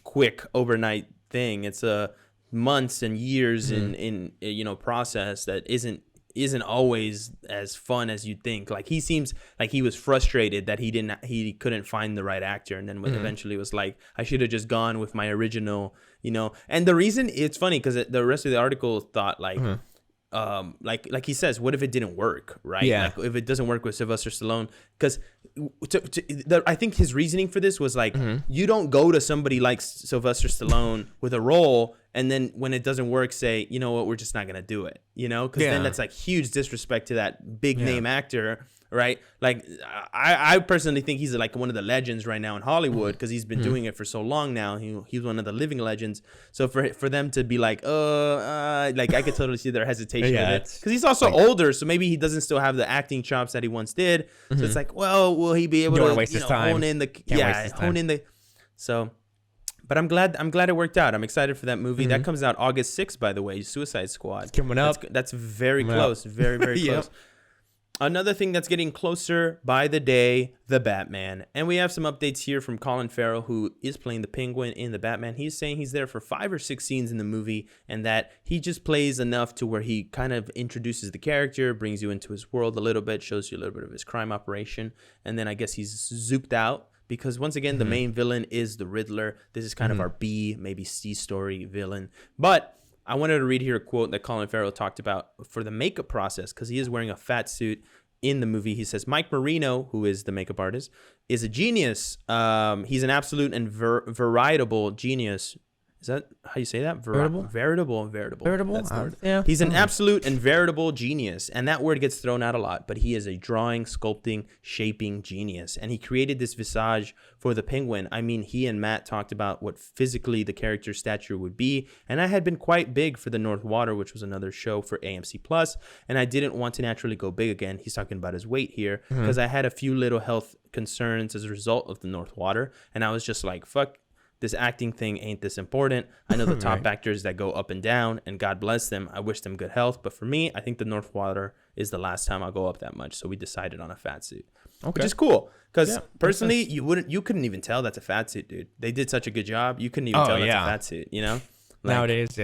quick overnight thing. It's a months and years in process that isn't always as fun as you think. Like he seems like he was frustrated that he couldn't find the right actor, and then eventually was like, I should have just gone with my original, and the reason, it's funny because the rest of the article thought like like he says, what if it didn't work, right? Like if it doesn't work with Sylvester Stallone, because I think his reasoning for this was like, you don't go to somebody like Sylvester Stallone with a role and then when it doesn't work, say, you know what, we're just not gonna do it, because then that's like huge disrespect to that big name actor, right? Like I personally think he's like one of the legends right now in Hollywood because he's been doing it for so long now. He's one of the living legends. So for them to be like, like I could totally see their hesitation with it because he's also older, so maybe he doesn't still have the acting chops that he once did. So it's like, well, will he be able to waste his time. hone in the So, but I'm glad it worked out. I'm excited for that movie. That comes out August 6th, by the way. Suicide Squad coming up. That's very close. Very, very close. Another thing that's getting closer by the day, the Batman. And we have some updates here from Colin Farrell, who is playing the Penguin in the Batman. He's saying he's there for 5 or 6 scenes in the movie and that he just plays enough to where he kind of introduces the character, brings you into his world a little bit, shows you a little bit of his crime operation. And then I guess he's zooped out because once again, the main villain is the Riddler. This is kind of our B, maybe C story villain. But I wanted to read here a quote that Colin Farrell talked about for the makeup process because he is wearing a fat suit in the movie. He says, Mike Marino, who is the makeup artist, is a genius. He's an absolute and veritable genius. Is that how you say that? Veritable. That's the word. Yeah. He's an absolute and veritable genius. And that word gets thrown out a lot, but he is a drawing, sculpting, shaping genius. And he created this visage for the Penguin. I mean, he and Matt talked about what physically the character's stature would be. And I had been quite big for the North Water, which was another show for AMC Plus. And I didn't want to naturally go big again. He's talking about his weight here because I had a few little health concerns as a result of the North Water. And I was just like, fuck. This acting thing ain't this important. I know the top actors that go up and down, and God bless them. I wish them good health. But for me, I think the North Water is the last time I'll go up that much. So we decided on a fat suit, which is cool. Because personally, you couldn't even tell that's a fat suit, dude. They did such a good job. You couldn't even tell that's a fat suit, Like, nowadays,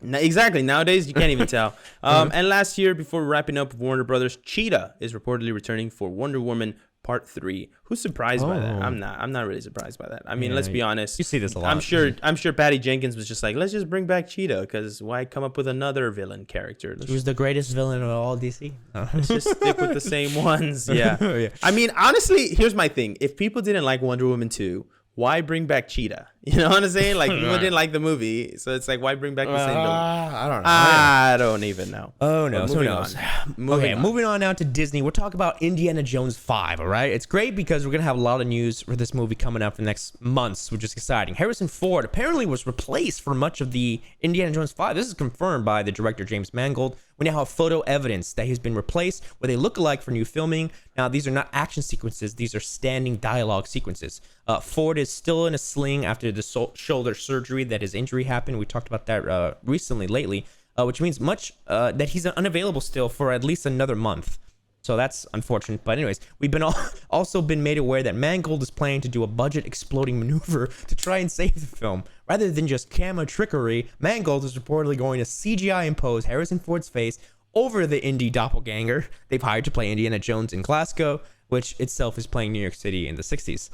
exactly. Nowadays, you can't even tell. And last year, before wrapping up with Warner Brothers, Cheetah is reportedly returning for Wonder Woman Part 3. Who's surprised by that? I'm not really surprised by that. I mean, let's be honest. You see this a lot. I'm sure Patty Jenkins was just like, let's just bring back Cheetah because why come up with another villain character? Who's the greatest villain of all DC? Let's just stick with the same ones. Yeah. I mean, honestly, here's my thing. If people didn't like Wonder Woman 2, why bring back Cheetah? You know what I'm saying? Like, people didn't like the movie, so it's like, why bring back the same villain? I don't know. I don't even know. Oh, no. Who knows? Moving on now to Disney. We'll talk about Indiana Jones 5, all right? It's great because we're going to have a lot of news for this movie coming up for the next months, which is exciting. Harrison Ford apparently was replaced for much of the Indiana Jones 5. This is confirmed by the director, James Mangold. We now have photo evidence that he's been replaced with a lookalike for new filming. Now, these are not action sequences. These are standing dialogue sequences. Ford is still in a sling after the shoulder surgery that his injury happened. We talked about that lately, which means that he's unavailable still for at least another month. So that's unfortunate. But anyways, we've been also been made aware that Mangold is planning to do a budget exploding maneuver to try and save the film. Rather than just camera trickery, Mangold is reportedly going to CGI impose Harrison Ford's face over the Indy doppelganger they've hired to play Indiana Jones in Glasgow, which itself is playing New York City in the 60s.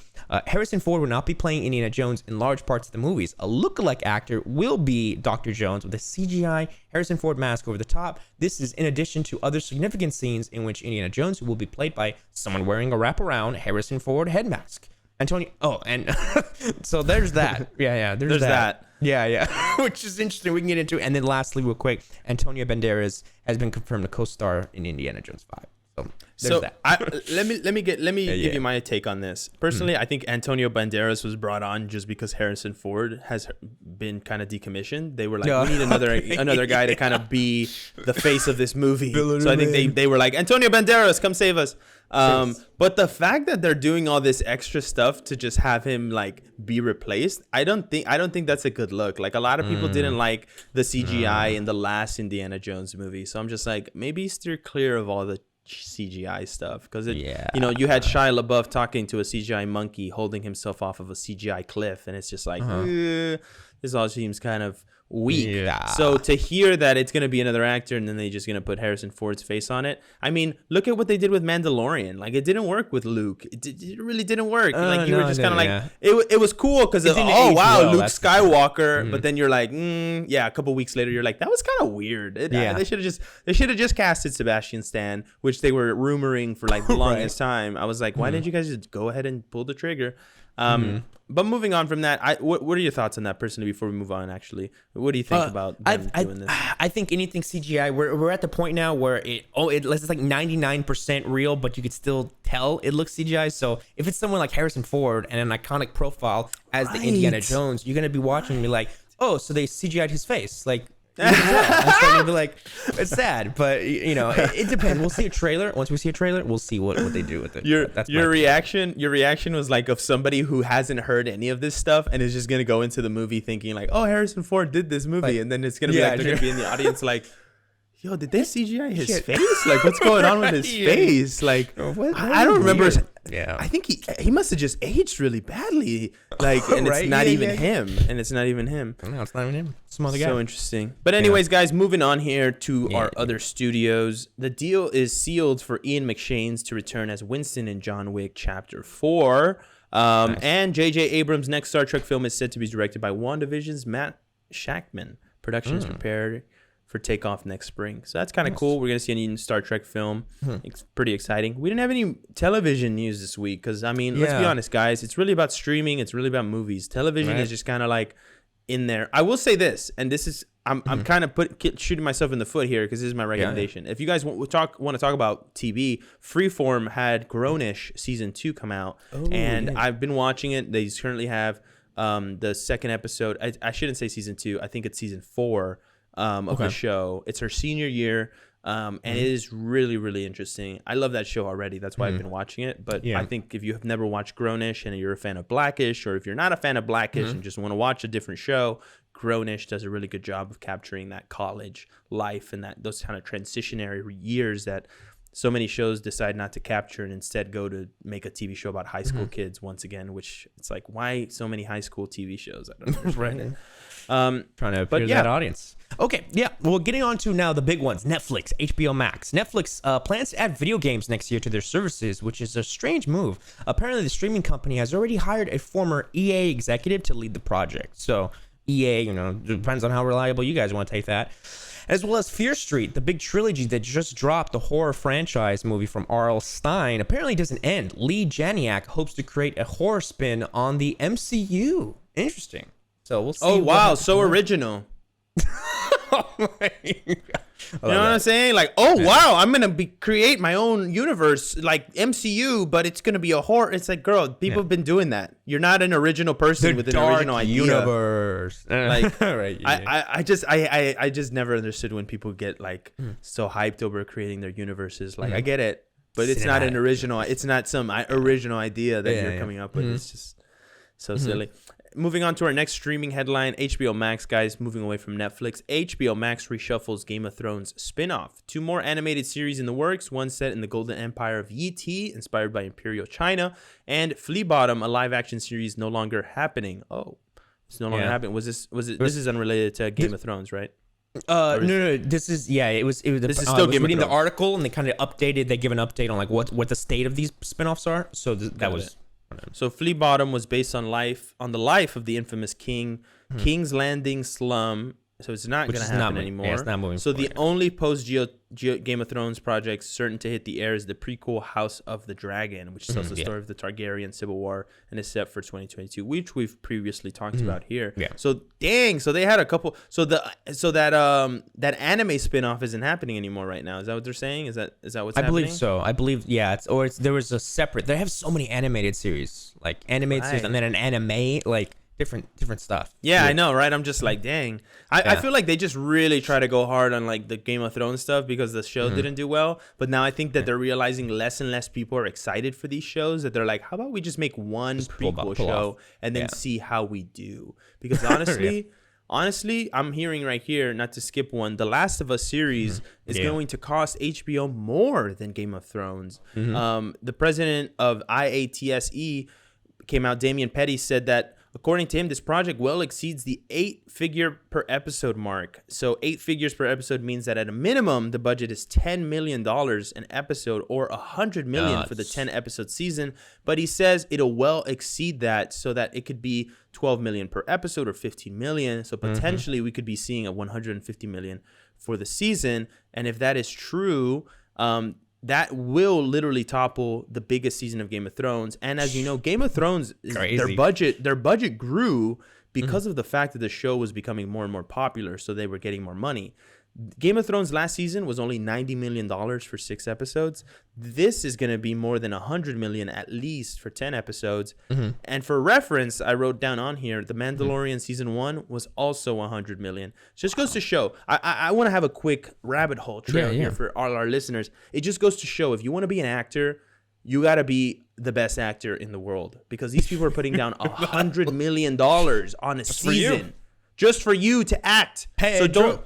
Harrison Ford will not be playing Indiana Jones in large parts of the movies. A lookalike actor will be Dr. Jones with a CGI Harrison Ford mask over the top. This is in addition to other significant scenes in which Indiana Jones will be played by someone wearing a wraparound Harrison Ford head mask. Antonio, and so there's that. There's that. Which is interesting. We can get into it. And then lastly, real quick, Antonio Banderas has been confirmed to co-star in Indiana Jones 5. So that. let me give you my take on this. Personally, I think Antonio Banderas was brought on just because Harrison Ford has been kind of decommissioned. They were like, we need another guy to kind of be the face of this movie. So I think they were like, Antonio Banderas, come save us. But the fact that they're doing all this extra stuff to just have him like be replaced, I don't think that's a good look. Like, a lot of people didn't like the CGI in the last Indiana Jones movie. So I'm just like, maybe steer clear of all the CGI stuff, because you had Shia LaBeouf talking to a CGI monkey holding himself off of a CGI cliff, and it's just like this all seems kind of weak. So to hear that it's going to be another actor and then they're just going to put Harrison Ford's face on it, I mean, look at what they did with Mandalorian. Like, it didn't work with Luke. It really didn't work. Like, you were just kind of like, it was cool because Luke Skywalker, but then you're like, a couple weeks later you're like, that was kind of weird. They should have just casted Sebastian Stan, which they were rumoring for like the longest time. I was like, why didn't you guys just go ahead and pull the trigger? But moving on from that, what are your thoughts on that personally before we move on, actually? What do you think about them doing this? I think anything CGI, we're at the point now where it's like 99% real, but you could still tell it looks CGI. So if it's someone like Harrison Ford and an iconic profile as the Indiana Jones, you're going to be watching and be like, oh, so they CGI'd his face. Like, I'm starting to be like, it's sad, but it depends. We'll see a trailer. Once we see a trailer, we'll see what they do with it. Your reaction was like of somebody who hasn't heard any of this stuff and is just gonna go into the movie thinking like, oh, Harrison Ford did this movie, and then it's gonna be like they're gonna be in the audience like, yo, did they CGI his face? Like, what's going on with his face? Like, I don't remember. Yeah, I think he must have just aged really badly. Like, and it's not even him. And it's not even him. No, it's not even him. Some other guy. So interesting. But anyways, guys, moving on here to our other studios. The deal is sealed for Ian McShane's to return as Winston in John Wick Chapter 4. Nice. And J.J. Abrams' next Star Trek film is set to be directed by WandaVision's Matt Shakman. Production is prepared for takeoff next spring. So that's kind of cool. We're going to see a new Star Trek film. It's pretty exciting. We didn't have any television news this week because, I mean, let's be honest, guys. It's really about streaming. It's really about movies. Television is just kind of like in there. I will say this, and this is, I'm kind of shooting myself in the foot here because this is my recommendation. If you guys want to talk about TV, Freeform had Grownish Season 2 come out, and I've been watching it. They currently have the second episode. I shouldn't say Season 2. I think it's Season 4. Of the show. It's her senior year, and it is really, really interesting. I love that show already. That's why I've been watching it. But I think if you have never watched Grownish and you're a fan of Blackish, or if you're not a fan of Blackish and just want to watch a different show, Grownish does a really good job of capturing that college life and those kind of transitionary years that so many shows decide not to capture and instead go to make a TV show about high school kids once again, which it's like, why so many high school TV shows? I don't understand. Trying to appeal to that audience. Okay, well, getting on to now the big ones. Netflix, HBO Max. Netflix plans to add video games next year to their services, which is a strange move. Apparently, the streaming company has already hired a former EA executive to lead the project. So EA, depends on how reliable you guys want to take that. As well as Fear Street, the big trilogy that just dropped, the horror franchise movie from R.L. Stine, apparently doesn't end. Lee Janiak hopes to create a horror spin on the MCU. Interesting. So we'll see. Oh, wow. So original. Oh my God. You know what I'm saying? Like, wow, I'm going to create my own universe like MCU, but it's going to be a horror. It's like, girl, people have been doing that. You're not an original person with an original idea. Universe. Like, right, I just never understood when people get like so hyped over creating their universes. Like, I get it, but it's not an original. It's not some original idea that you're coming up with. It's just so silly. Moving on to our next streaming headline, HBO Max, guys, moving away from Netflix. HBO Max reshuffles Game of Thrones spin-off. 2 more animated series in the works, one set in the Golden Empire of Yi, inspired by Imperial China, and Flea Bottom, a live-action series no longer happening. Oh, it's no longer happening. This is unrelated to Game of Thrones, right? No. This is it was. This is still Game of Thrones. Reading the article, and they kind of updated. They give an update on like what the state of these spin-offs are. So that was. So Flea Bottom was based on the life of the infamous King's Landing slum. So it's not going to happen anymore. Yeah, it's not moving so the only post Game of Thrones project certain to hit the air is the prequel House of the Dragon, which tells the story of the Targaryen Civil War and is set for 2022, which we've previously talked about here. Yeah. So so they had a couple. So that anime spinoff isn't happening anymore right now. Is that what they're saying? Is that what's happening? I believe so. I believe there was a separate. They have so many animated series, like animated series, and then an anime like. Different stuff. Yeah, I know, right? I'm just like, dang. I feel like they just really try to go hard on like the Game of Thrones stuff because the show didn't do well. But now I think that they're realizing less and less people are excited for these shows. That they're like, how about we just make one prequel show and then see how we do? Because honestly, I'm hearing right here, not to skip one, the Last of Us series is going to cost HBO more than Game of Thrones. The president of IATSE came out, Damian Petty, said that according to him, this project well exceeds the 8-figure per episode mark. So 8 figures per episode means that at a minimum, the budget is $10 million an episode or $100 million for the 10-episode season. But he says it'll well exceed that so that it could be $12 million per episode or $15 million. So potentially we could be seeing a $150 million for the season. And if that is true, that will literally topple the biggest season of Game of Thrones. And as you know, Game of Thrones, their budget grew because of the fact that the show was becoming more and more popular, so they were getting more money. Game of Thrones last season was only $90 million for 6 episodes. This is going to be more than $100 million at least for 10 episodes. And for reference, I wrote down on here, The Mandalorian season 1 was also $100 million. Just goes to show. I want to have a quick rabbit hole trail here for all our listeners. It just goes to show, if you want to be an actor, you got to be the best actor in the world, because these people are putting down $100 million on a season. Just for you to act. Pedro.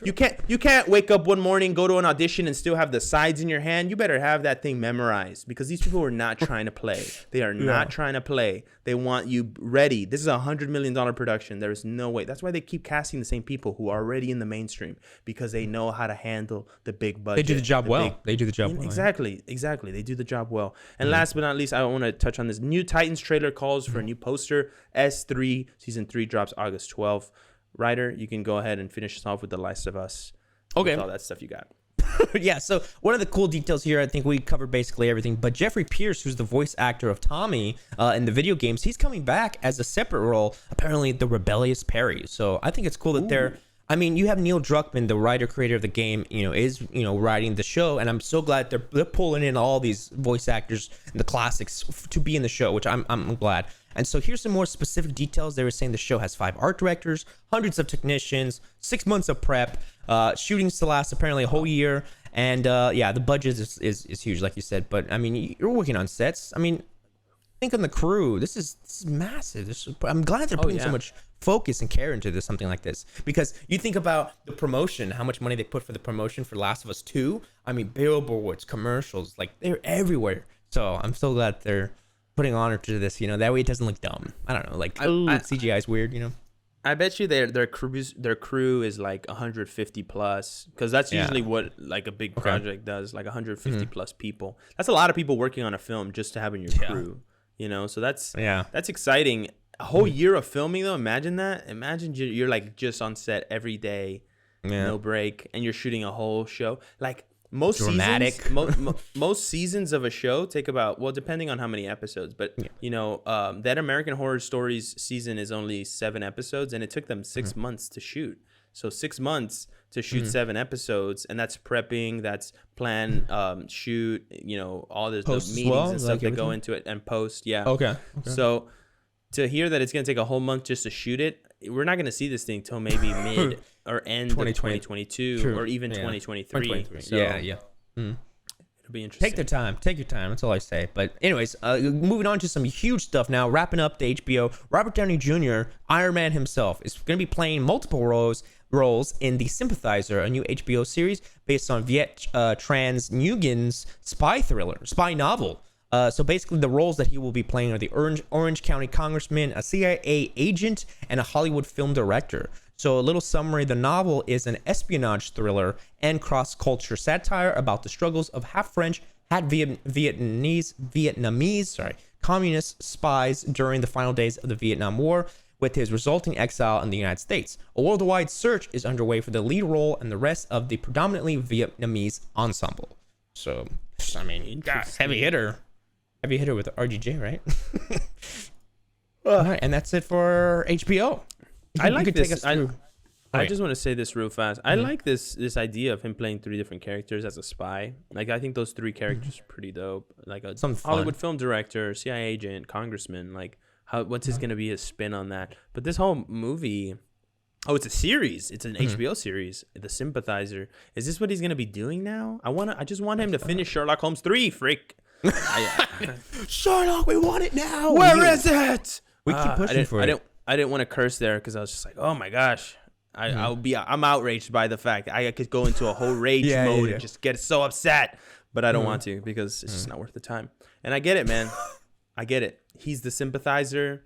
You can't wake up one morning, go to an audition, and still have the sides in your hand. You better have that thing memorized, because these people are not trying to play. They are not trying to play. They want you ready. This is a $100 million production. There is no way. That's why they keep casting the same people who are already in the mainstream, because they know how to handle the big budget. They do the job well. They do the job well. Exactly. They do the job well. And last but not least, I want to touch on this. New Titans trailer calls for a new poster. S3 season 3 drops August 12th. Ryder, you can go ahead and finish us off with The Last of Us. Okay. With all that stuff you got. Yeah, so one of the cool details here, I think we covered basically everything, but Jeffrey Pierce, who's the voice actor of Tommy in the video games, he's coming back as a separate role, apparently the rebellious Perry. So I think it's cool that they're, I mean, you have Neil Druckmann, the writer creator of the game, is writing the show, and I'm so glad they're pulling in all these voice actors and the classics to be in the show, which I'm glad. And so here's some more specific details. They were saying the show has 5 art directors, hundreds of technicians, 6 months of prep, shootings to last apparently a whole year, and the budget is huge, like you said. But I mean, you're working on sets. I mean, think on the crew. This is massive. I'm glad they're putting so much focus and care into something like this, because you think about the promotion, how much money they put for the promotion for Last of Us 2. I mean, billboards, commercials, like they're everywhere. So I'm so glad they're putting honor to this, that way it doesn't look dumb. I don't know, like CGI is weird, I bet you their crew is like 150 plus, because that's usually what like a big project does, like 150 plus people. That's a lot of people working on a film just to have in your crew, so that's exciting. A whole year of filming though, imagine that. Imagine you're like just on set every day, no break, and you're shooting a whole show. Like most dramatic seasons, most seasons of a show take about, well, depending on how many episodes, but that American Horror Stories season is only 7 episodes, and it took them 6 months to shoot. So 6 months to shoot 7 episodes, and that's prepping, that's plan, shoot, all the meetings and stuff that go into it, and post. Okay. So to hear that it's going to take a whole month just to shoot it, we're not going to see this thing till maybe mid or end of 2022 or even 2023. So it'll be interesting. Take your time. That's all I say. But anyways, moving on to some huge stuff now. Wrapping up the HBO, Robert Downey Jr., Iron Man himself, is going to be playing multiple roles in The Sympathizer, a new HBO series based on Viet Trans Nguyen's spy novel. So basically the roles that he will be playing are the Orange County congressman, a CIA agent, and a Hollywood film director. So a little summary, the novel is an espionage thriller and cross-culture satire about the struggles of half-French, half-Vietnamese communist spies during the final days of the Vietnam War, with his resulting exile in the United States. A worldwide search is underway for the lead role and the rest of the predominantly Vietnamese ensemble. So, I mean, heavy hitter with RDJ, right? All right, and that's it for HBO. I like this. I just want to say this real fast. I like this idea of him playing 3 different characters as a spy. Like, I think those 3 characters are pretty dope. Like a Hollywood film director, CIA agent, congressman. Like, what's gonna be his spin on that? But this whole movie, it's a series. It's an HBO series, The Sympathizer. Is this what he's gonna be doing now? I just want him to finish Sherlock Holmes 3. Freak. Sherlock, we want it now. Where is it? We keep pushing for it. I didn't want to curse there because I was just like, oh my gosh. I'm outraged by the fact I could go into a whole rage mode and just get so upset, but I don't want to, because it's just not worth the time. And I get it, man. I get it. He's the sympathizer.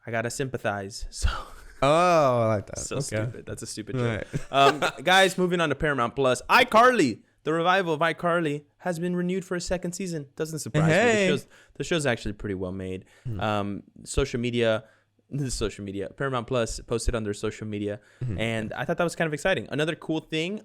I gotta sympathize. So. Oh, I like that. So stupid. That's a stupid joke. Right. Guys, moving on to Paramount Plus. iCarly, the revival of iCarly, has been renewed for a 2nd season. Doesn't surprise me. The show's actually pretty well made. Social media the social media. Paramount Plus posted on their social media, and I thought that was kind of exciting. Another cool thing,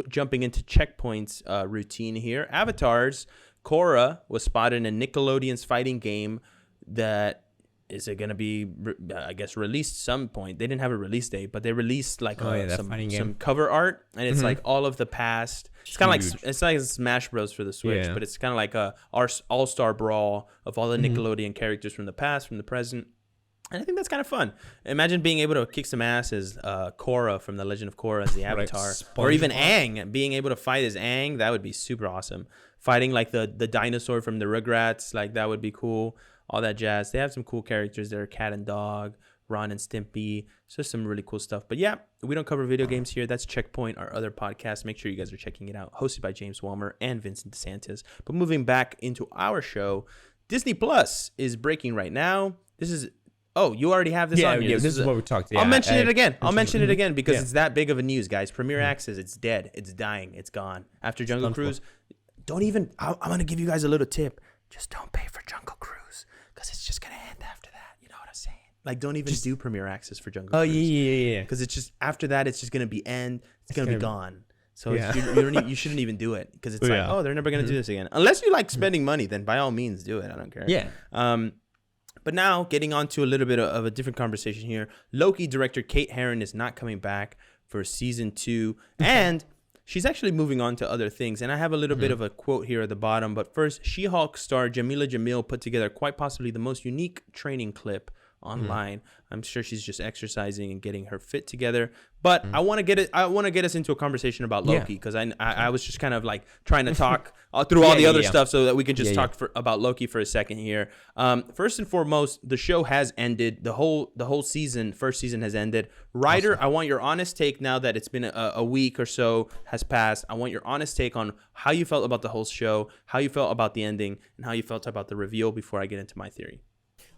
jumping into Checkpoint's routine here. Avatar's Korra was spotted in Nickelodeon's fighting game that is it going to be, I guess, released some point. They didn't have a release date, but they released like some cover art, and it's like all of the past. It's kind of like it's like Smash Bros for the Switch, but it's kind of like a all-star brawl of all the Nickelodeon characters from the past, from the present. And I think that's kind of fun. Imagine being able to kick some ass as Korra from The Legend of Korra as the Avatar, or even Aang, being able to fight as Aang. That would be super awesome. Fighting like the dinosaur from the Rugrats, like that would be cool. All that jazz. They have some cool characters there, Cat and Dog, Ron and Stimpy. So some really cool stuff. But yeah, we don't cover video games here. That's Checkpoint, our other podcast. Make sure you guys are checking it out. Hosted by James Walmer and Vincent DeSantis. But moving back into our show, Disney Plus is breaking right now. This is... Oh, you already have this on here. Yeah, this is what we talked about. I'll mention it again. I'll mention it again because it's that big of a news, guys. Premier Access, it's dead. It's dying. It's gone. After Jungle Cruise, don't even... I'm going to give you guys a little tip. Just don't pay for Jungle Cruise because it's just going to end after that. You know what I'm saying? Like, don't even do Premier Access for Jungle Cruise. Oh, yeah. Because it's just... After that, it's just going to be end. It's going to be gone. So you shouldn't even do it because it's like, oh, they're never going to do this again. Unless you like spending money, then by all means do it. I don't care. Yeah. But now, getting on to a little bit of a different conversation here. Loki director Kate Herron is not coming back for season 2. And she's actually moving on to other things. And I have a little bit of a quote here at the bottom. But first, She-Hulk star Jamila Jamil put together quite possibly the most unique training clip online. I'm sure she's just exercising and getting her fit together. But I want to get us into a conversation about Loki because I was just kind of like trying to talk through all the other stuff so that we can just talk about Loki for a second here. First and foremost, the show has ended. The whole season, first season has ended. Ryder, awesome. I want your honest take now that it's been a week or so has passed. I want your honest take on how you felt about the whole show, how you felt about the ending, and how you felt about the reveal before I get into my theory.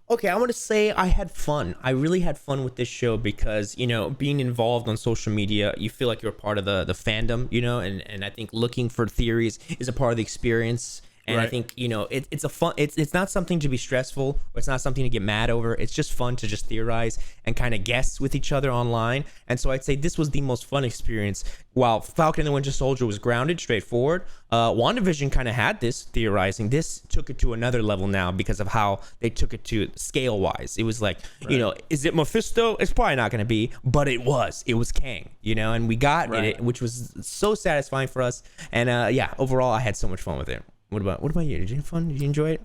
Okay, I want to say I had fun. I really had fun with this show because, you know, being involved on social media, you feel like you're a part of the fandom, you know, and I think looking for theories is a part of the experience. And I think, you know, it's a fun, it's not something to be stressful, or it's not something to get mad over. It's just fun to just theorize and kind of guess with each other online. And so I'd say this was the most fun experience. While Falcon and the Winter Soldier was grounded, straightforward, WandaVision kind of had this theorizing. This took it to another level now because of how they took it to scale wise. It was like, you know, is it Mephisto? It's probably not going to be, but it was Kang, you know, and we got it, which was so satisfying for us. And overall, I had so much fun with it. What about you? Did you have fun? Did you enjoy it?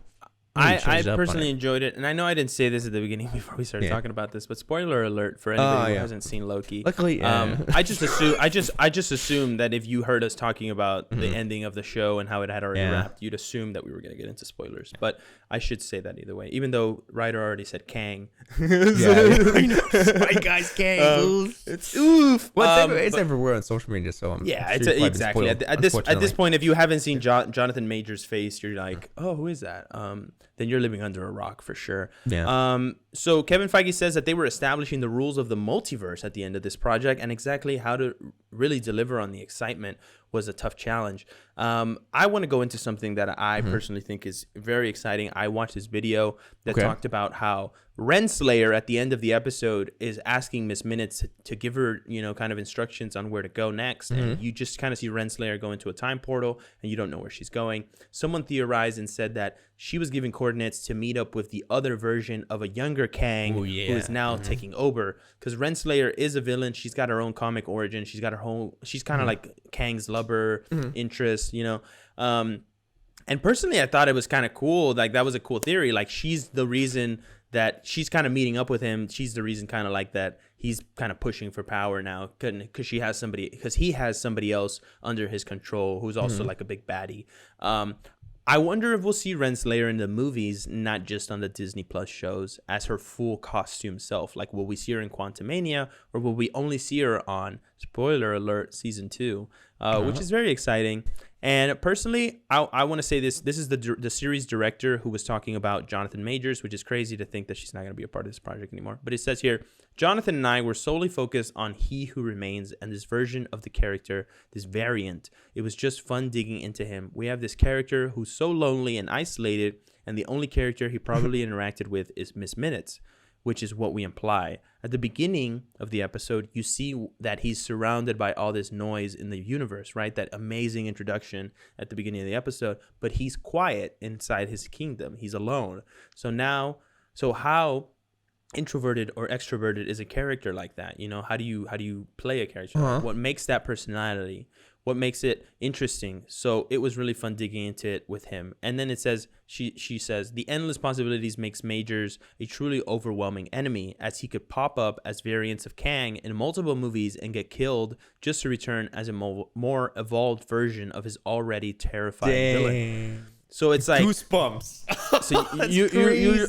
I personally enjoyed it, and I know I didn't say this at the beginning before we started talking about this, but spoiler alert for anybody who hasn't seen Loki. Luckily, I just assumed that if you heard us talking about the ending of the show and how it had already wrapped, you'd assume that we were going to get into spoilers. But I should say that either way, even though Ryder already said Kang. My guy's Kang. It's oof. Well, it's everywhere on social media, so exactly. At this point, if you haven't seen Jonathan Majors' face, you're like, oh, who is that? Then you're living under a rock for sure. Yeah. So Kevin Feige says that they were establishing the rules of the multiverse at the end of this project, and exactly how to really deliver on the excitement was a tough challenge. I want to go into something that I personally think is very exciting. I watched this video that talked about how Renslayer at the end of the episode is asking Miss Minutes to give her, you know, kind of instructions on where to go next. And you just kind of see Renslayer go into a time portal and you don't know where she's going. Someone theorized and said that she was giving coordinates to meet up with the other version of a younger Kang who is now taking over. Because Renslayer is a villain. She's got her own comic origin. She's got her whole, she's kind of like Kang's lover interest, you know. And personally, I thought it was kind of cool. Like, that was a cool theory. Like, she's the reason that she's kind of meeting up with him. She's the reason kind of like that he's kind of pushing for power now because he has somebody else under his control who's also like a big baddie. I wonder if we'll see Renslayer in the movies, not just on the Disney Plus shows, as her full costume self. Like, will we see her in Quantumania, or will we only see her on, spoiler alert, season 2, which is very exciting. And personally, I want to say this. This is the series director who was talking about Jonathan Majors, which is crazy to think that she's not going to be a part of this project anymore. But it says here, Jonathan and I were solely focused on He Who Remains and this version of the character, this variant. It was just fun digging into him. We have this character who's so lonely and isolated, and the only character he probably interacted with is Miss Minutes. which is what we imply. At the beginning of the episode, you see that he's surrounded by all this noise in the universe, right? That amazing introduction at the beginning of the episode, but he's quiet inside his kingdom. He's alone. So how introverted or extroverted is a character like that? You know, how do you play a character? What makes that personality? What makes it interesting? So it was really fun digging into it with him. And then it says, she says, the endless possibilities makes Majors a truly overwhelming enemy, as he could pop up as variants of Kang in multiple movies and get killed just to return as a more evolved version of his already terrifying villain. So it's like goosebumps. So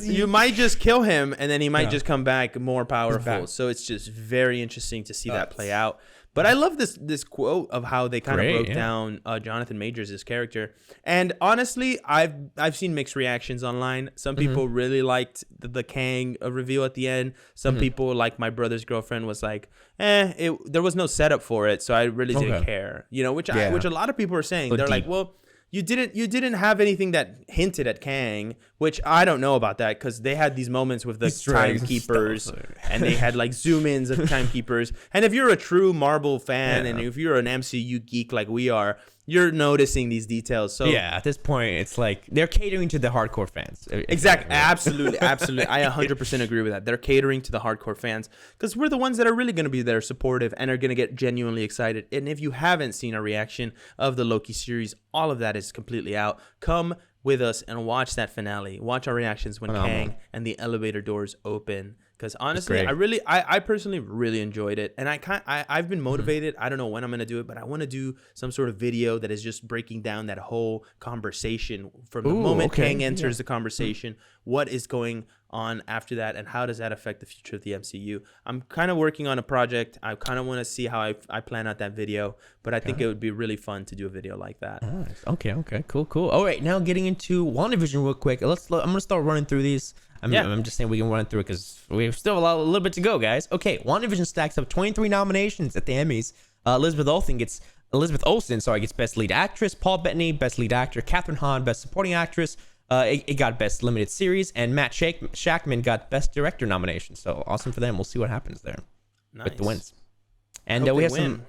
you might just kill him, and then he might just come back more powerful. So it's just very interesting to see that play out. But I love this quote of how they kind of broke down Jonathan Majors' character. And honestly, I've seen mixed reactions online. Some people really liked the Kang reveal at the end. Some people, like my brother's girlfriend, was like, there was no setup for it, so I really didn't care. You know, which a lot of people are saying. They're like, well, you didn't have anything that hinted at Kang, which I don't know about that, because they had these moments with the timekeepers, and they had like zoom ins of timekeepers. And if you're a true Marvel fan, and if you're an MCU geek like we are, you're noticing these details. So at this point, it's like they're catering to the hardcore fans. Exactly. Absolutely. I 100% agree with that. They're catering to the hardcore fans, because we're the ones that are really going to be there supportive and are going to get genuinely excited. And if you haven't seen a reaction of the Loki series, all of that is completely out. Come with us and watch that finale. Watch our reactions when Kang and the elevator doors open. Because honestly, I personally really enjoyed it, and I've been motivated. I don't know when I'm gonna do it, but I want to do some sort of video that is just breaking down that whole conversation from the moment Kang enters the conversation. What is going on after that, and how does that affect the future of the MCU? I'm kind of working on a project. I kind of want to see how I plan out that video, but I think it would be really fun to do a video like that. Okay, cool. All right, now getting into WandaVision real quick. I'm gonna start running through these. I'm just saying we can run through it because we have still a little bit to go, guys. Okay, WandaVision stacks up 23 nominations at the Emmys. Elizabeth Olsen gets Best Lead Actress. Paul Bettany, Best Lead Actor. Kathryn Hahn, Best Supporting Actress. It got Best Limited Series, and Matt Shakman got Best Director nomination. So awesome for them. We'll see what happens there with the wins. And we have some.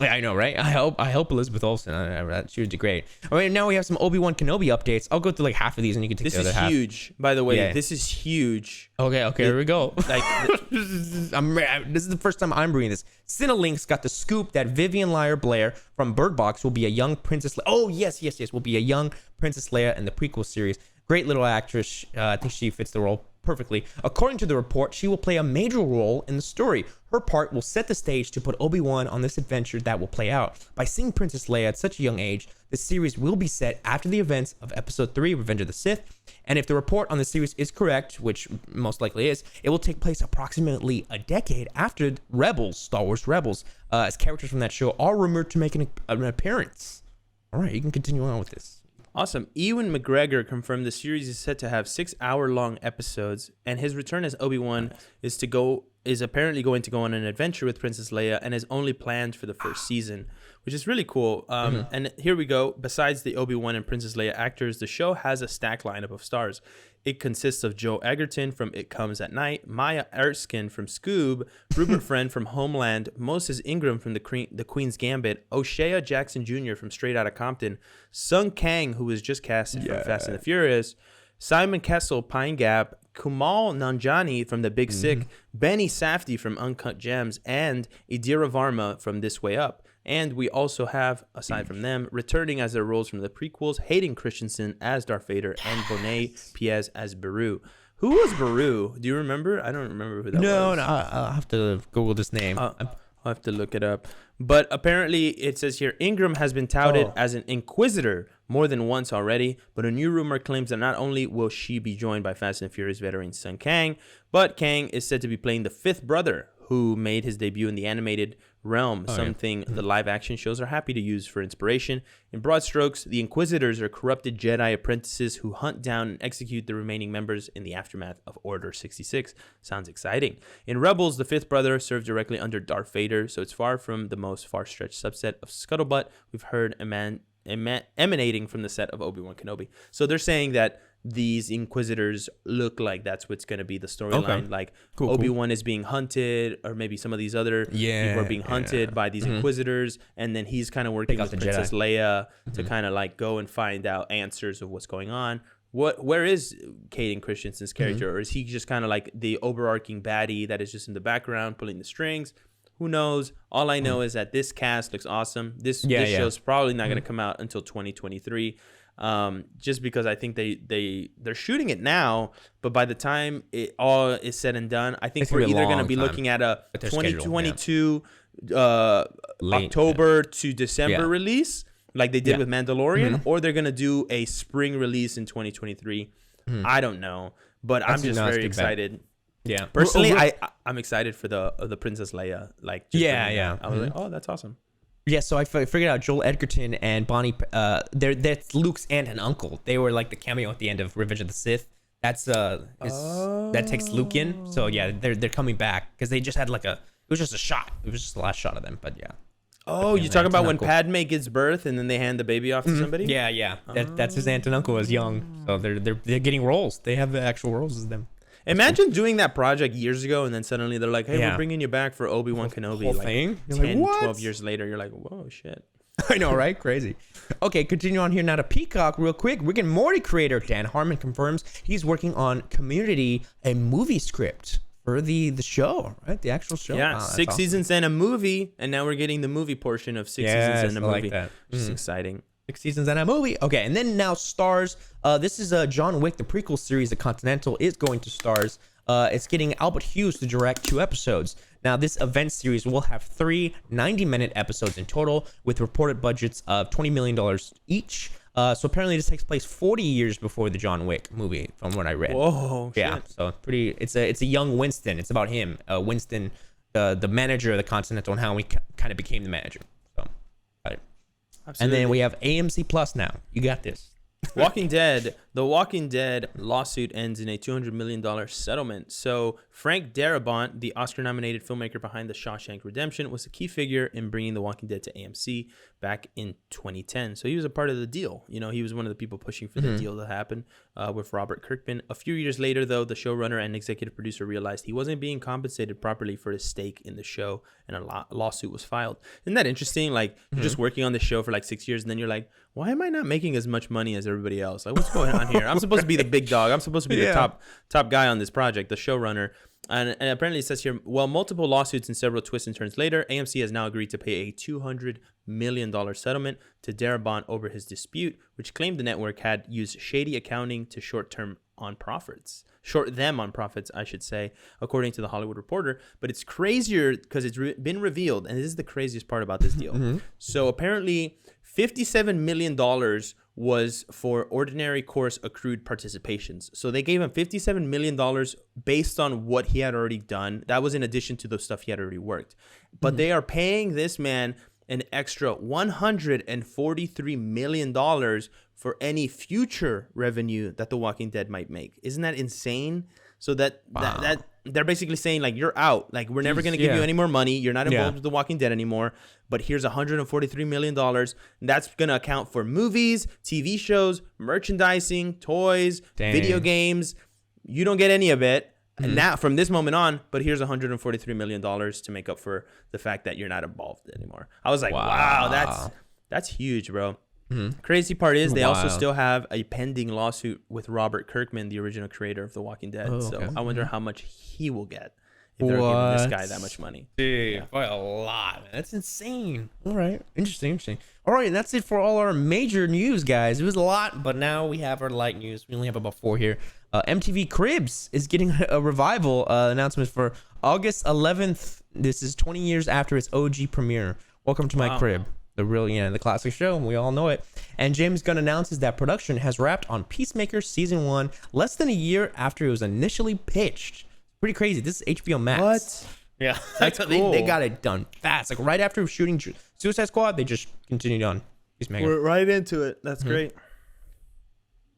Yeah, I know, right? I hope Elizabeth Olsen. She would do great. All right, now we have some Obi-Wan Kenobi updates. I'll go through like half of these, and you can take the other half. This is huge, by the way. This is huge. Okay, here we go. This is the first time I'm reading this. Cinelinx got the scoop that Vivien Blair from Bird Box will be a young Princess Leia. Oh, yes, will be a young Princess Leia in the prequel series. Great little actress. I think she fits the role perfectly. According to the report, she will play a major role in the story. Her part will set the stage to put Obi-Wan on this adventure that will play out. By seeing Princess Leia at such a young age, the series will be set after the events of Episode 3, Revenge of the Sith. And if the report on the series is correct, which most likely is, it will take place approximately a decade after Rebels, Star Wars Rebels, as characters from that show are rumored to make an appearance. All right, you can continue on with this. Awesome. Ewan McGregor confirmed the series is set to have 6-hour-long episodes, and his return as Obi-Wan is apparently going to go on an adventure with Princess Leia, and is only planned for the first season, which is really cool. And here we go. Besides the Obi-Wan and Princess Leia actors, the show has a stacked lineup of stars. It consists of Joe Egerton from It Comes at Night, Maya Erskine from Scoob, Rupert Friend from Homeland, Moses Ingram from The Queen's Gambit, O'Shea Jackson Jr. from Straight Outta Compton, Sung Kang, who was just casted from Fast and the Furious, Simon Kessel, Pine Gap, Kumail Nanjiani from The Big Sick, Benny Safdie from Uncut Gems, and Indira Varma from This Way Up. And we also have, aside from them, returning as their roles from the prequels, Hayden Christensen as Darth Vader and Bonet Piez as Beru. Who was Beru? Do you remember? I don't remember who that was. No, I'll have to Google this name. I'll have to look it up. But apparently it says here, Ingram has been touted as an Inquisitor more than once already, but a new rumor claims that not only will she be joined by Fast and Furious veteran Sung Kang, but Kang is said to be playing the fifth brother who made his debut in the animated realm, something the live action shows are happy to use for inspiration. In broad strokes, the Inquisitors are corrupted Jedi apprentices who hunt down and execute the remaining members in the aftermath of Order 66. Sounds exciting. In Rebels, the fifth brother served directly under Darth Vader, so it's far from the most far-stretched subset of scuttlebutt we've heard emanating from the set of Obi-Wan Kenobi. So they're saying that these Inquisitors look like that's what's going to be the storyline. Like Obi-Wan is being hunted, or maybe some of these other people are being hunted by these Inquisitors, and then he's kind of working with Princess Leia to kind of like go and find out answers of what's going on. Where is Hayden Christensen's character, or is he just kind of like the overarching baddie that is just in the background pulling the strings? Who knows? All I know is that this cast looks awesome. This show's probably not going to come out until 2023. Just because I think they're shooting it now, but by the time it all is said and done, I think we're either going to be looking at a 2022 October to December release, like they did with Mandalorian, or they're going to do a spring release in 2023. I don't know, but I'm just very excited. Yeah, personally, I'm excited for the Princess Leia. Like, I was like, oh, that's awesome. Yeah, so I figured out Joel Edgerton and Bonnie. That's Luke's aunt and uncle. They were like the cameo at the end of Revenge of the Sith. That's that takes Luke in. So yeah, they're coming back because they just had like it was just a shot. It was just the last shot of them. But yeah. Oh, you're talking about when Padme gives birth and then they hand the baby off to somebody? Yeah. That's his aunt and uncle as young. So they're getting roles. They have the actual roles as them. Imagine doing that project years ago, and then suddenly they're like, hey, we're bringing you back for Obi-Wan Kenobi. Like thing? 10, like, 12 years later, you're like, whoa, shit. I know, right? Crazy. Okay, continue on here now to Peacock real quick. Rick and Morty creator Dan Harmon confirms he's working on Community, a movie script for the show, right? The actual show. Yeah, 6 seasons and a movie, and now we're getting the movie portion of 6 seasons and a movie. Like that. Which is exciting. 6 seasons and a movie. Okay, and then now Stars. This is John Wick, the prequel series. The Continental is going to Stars. It's getting Albert Hughes to direct 2 episodes. Now, this event series will have 3 90-minute episodes in total, with reported budgets of $20 million each. So apparently, this takes place 40 years before the John Wick movie, from what I read. Whoa! Yeah, shit. So pretty. It's a young Winston. It's about him, Winston, the manager of the Continental, and how he kind of became the manager. So, got it. Absolutely. And then we have AMC Plus now. You got this. Walking Dead. The Walking Dead lawsuit ends in a $200 million settlement. So Frank Darabont, the Oscar-nominated filmmaker behind The Shawshank Redemption, was a key figure in bringing The Walking Dead to AMC back in 2010. So he was a part of the deal. You know, he was one of the people pushing for the deal to happen with Robert Kirkman. A few years later, though, the showrunner and executive producer realized he wasn't being compensated properly for his stake in the show, and a lawsuit was filed. Isn't that interesting? Like, you're just working on the show for like 6 years, and then you're like, why am I not making as much money as everybody else? Like, what's going on here? I'm supposed to be the big dog. I'm supposed to be the top guy on this project, the showrunner. And apparently it says here, well, multiple lawsuits and several twists and turns later, AMC has now agreed to pay a $200 million settlement to Darabont over his dispute, which claimed the network had used shady accounting to short them on profits, I should say, according to the Hollywood Reporter. But it's crazier because it's been revealed, and this is the craziest part about this deal. So apparently $57 million was for ordinary course accrued participations. So they gave him $57 million based on what he had already done. That was in addition to the stuff he had already worked. But they are paying this man an extra $143 million for any future revenue that The Walking Dead might make. Isn't that insane? So that they're basically saying, like, you're out. Like, we're never going to give you any more money. You're not involved with The Walking Dead anymore. But here's $143 million. That's going to account for movies, TV shows, merchandising, toys, video games. You don't get any of it. And now, from this moment on, but here's $143 million to make up for the fact that you're not involved anymore. I was like, wow, that's huge, bro. Crazy part is they also still have a pending lawsuit with Robert Kirkman, the original creator of The Walking Dead. So I wonder how much he will get if they're giving this guy that much money. Dude, quite a lot, man. That's insane. All right. Interesting. All right, and that's it for all our major news, guys. It was a lot, but now we have our light news. We only have about 4 here. MTV Cribs is getting a revival announcement for August 11th. This is 20 years after its OG premiere. Welcome to my crib. The real, the classic show. We all know it. And James Gunn announces that production has wrapped on Peacemaker Season 1 less than a year after it was initially pitched. Pretty crazy. This is HBO Max. What? Yeah. That's cool. They got it done fast. Like, right after shooting Suicide Squad, they just continued on Peacemaker. We're right into it. That's great.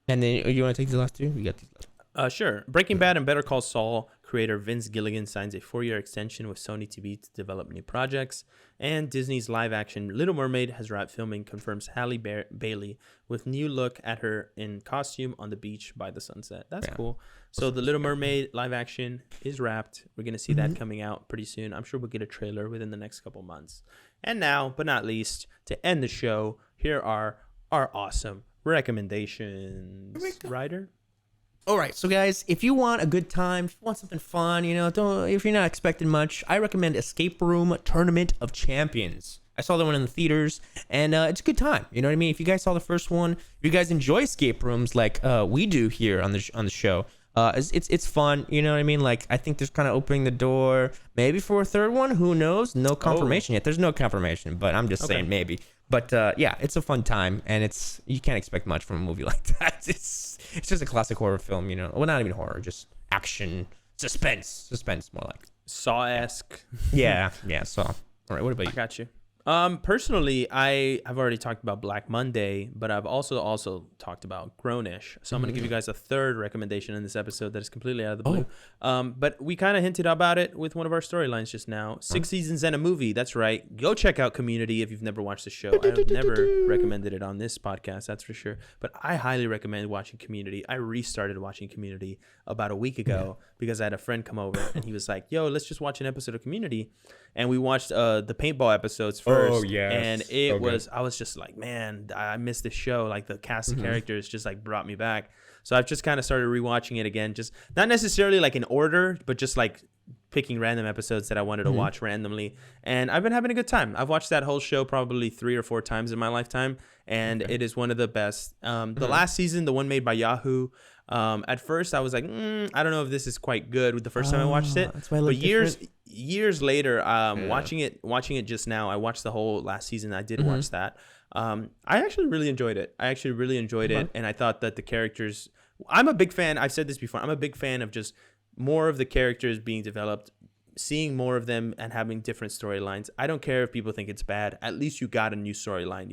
And then you want to take the last 2? We got these last. Sure. Breaking Bad and Better Call Saul Creator Vince Gilligan signs a 4-year extension with Sony TV to develop new projects. And Disney's live-action Little Mermaid has wrapped filming, confirms Halle Bailey with new look at her in costume on the beach by the sunset. That's cool. So the Little Mermaid live-action is wrapped. We're going to see that coming out pretty soon. I'm sure we'll get a trailer within the next couple months. And now, but not least, to end the show, here are our awesome recommendations. Ryder? All right, so guys, if you want a good time, if you want something fun, if you're not expecting much, I recommend Escape Room Tournament of Champions. I saw that one in the theaters, and it's a good time. You know what I mean? If you guys saw the first one, if you guys enjoy escape rooms like we do here on the show, it's fun. You know what I mean? Like, I think there's kind of opening the door maybe for a third one. Who knows? No confirmation yet. There's no confirmation, but I'm just saying maybe. But yeah, it's a fun time, and you can't expect much from a movie like that. It's just a classic horror film, Well, not even horror, just action, suspense more like Saw-esque. Yeah. Saw. All right, what about you? I got you. Personally, I've already talked about Black Monday, but I've also talked about Grownish. So I'm going to give you guys a third recommendation in this episode that is completely out of the blue. But we kind of hinted about it with one of our storylines just now. 6 seasons and a movie. That's right. Go check out Community if you've never watched the show. I've never recommended it on this podcast, that's for sure. But I highly recommend watching Community. I restarted watching Community about a week ago because I had a friend come over and he was like, yo, let's just watch an episode of Community. And we watched the paintball episodes first. Oh, yeah. And I was just like, man, I missed this show. Like, the cast of characters just like brought me back. So I've just kind of started rewatching it again. Just not necessarily like in order, but just like picking random episodes that I wanted to watch randomly. And I've been having a good time. I've watched that whole show probably 3 or 4 times in my lifetime. And it is one of the best. The last season, the one made by Yahoo, at first I was like, I don't know if this is quite good with the first time I watched it. But years later, watching it just now, I watched the whole last season. I did watch that. I actually really enjoyed it. And I thought that the characters, I'm a big fan. I've said this before. I'm a big fan of just more of the characters being developed, seeing more of them and having different storylines. I don't care if people think it's bad. At least you got a new storyline,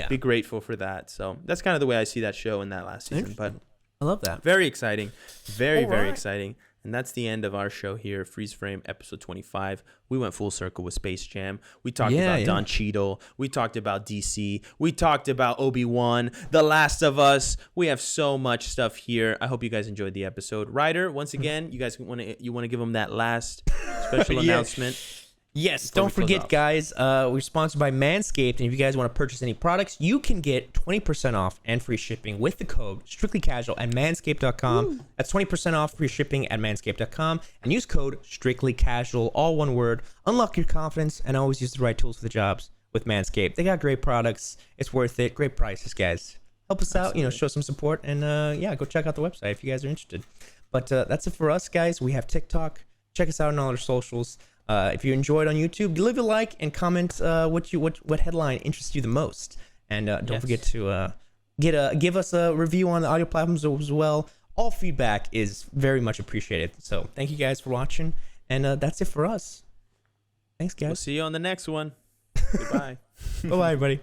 be grateful for that. So that's kind of the way I see that show in that last season. But I love that. Very exciting. Very exciting. And that's the end of our show here, Freeze Frame, episode 25. We went full circle with Space Jam. We talked about Don Cheadle. We talked about DC. We talked about Obi-Wan, The Last of Us. We have so much stuff here. I hope you guys enjoyed the episode. Ryder, once again, you guys want to give them that last special announcement? Yes, don't forget, guys, we're sponsored by Manscaped, and if you guys want to purchase any products, you can get 20% off and free shipping with the code StrictlyCasual at manscaped.com. That's 20% off free shipping at manscaped.com, and use code StrictlyCasual, all one word. Unlock your confidence and always use the right tools for the jobs with Manscaped. They got great products. It's worth it. Great prices, guys. Help us out, show some support, and go check out the website if you guys are interested. But that's it for us, guys. We have TikTok. Check us out on all our socials. If you enjoyed on YouTube, leave a like and comment what headline interests you the most. And don't forget to give us a review on the audio platforms as well. All feedback is very much appreciated. So thank you guys for watching. And that's it for us. Thanks, guys. We'll see you on the next one. Goodbye. Bye-bye, everybody.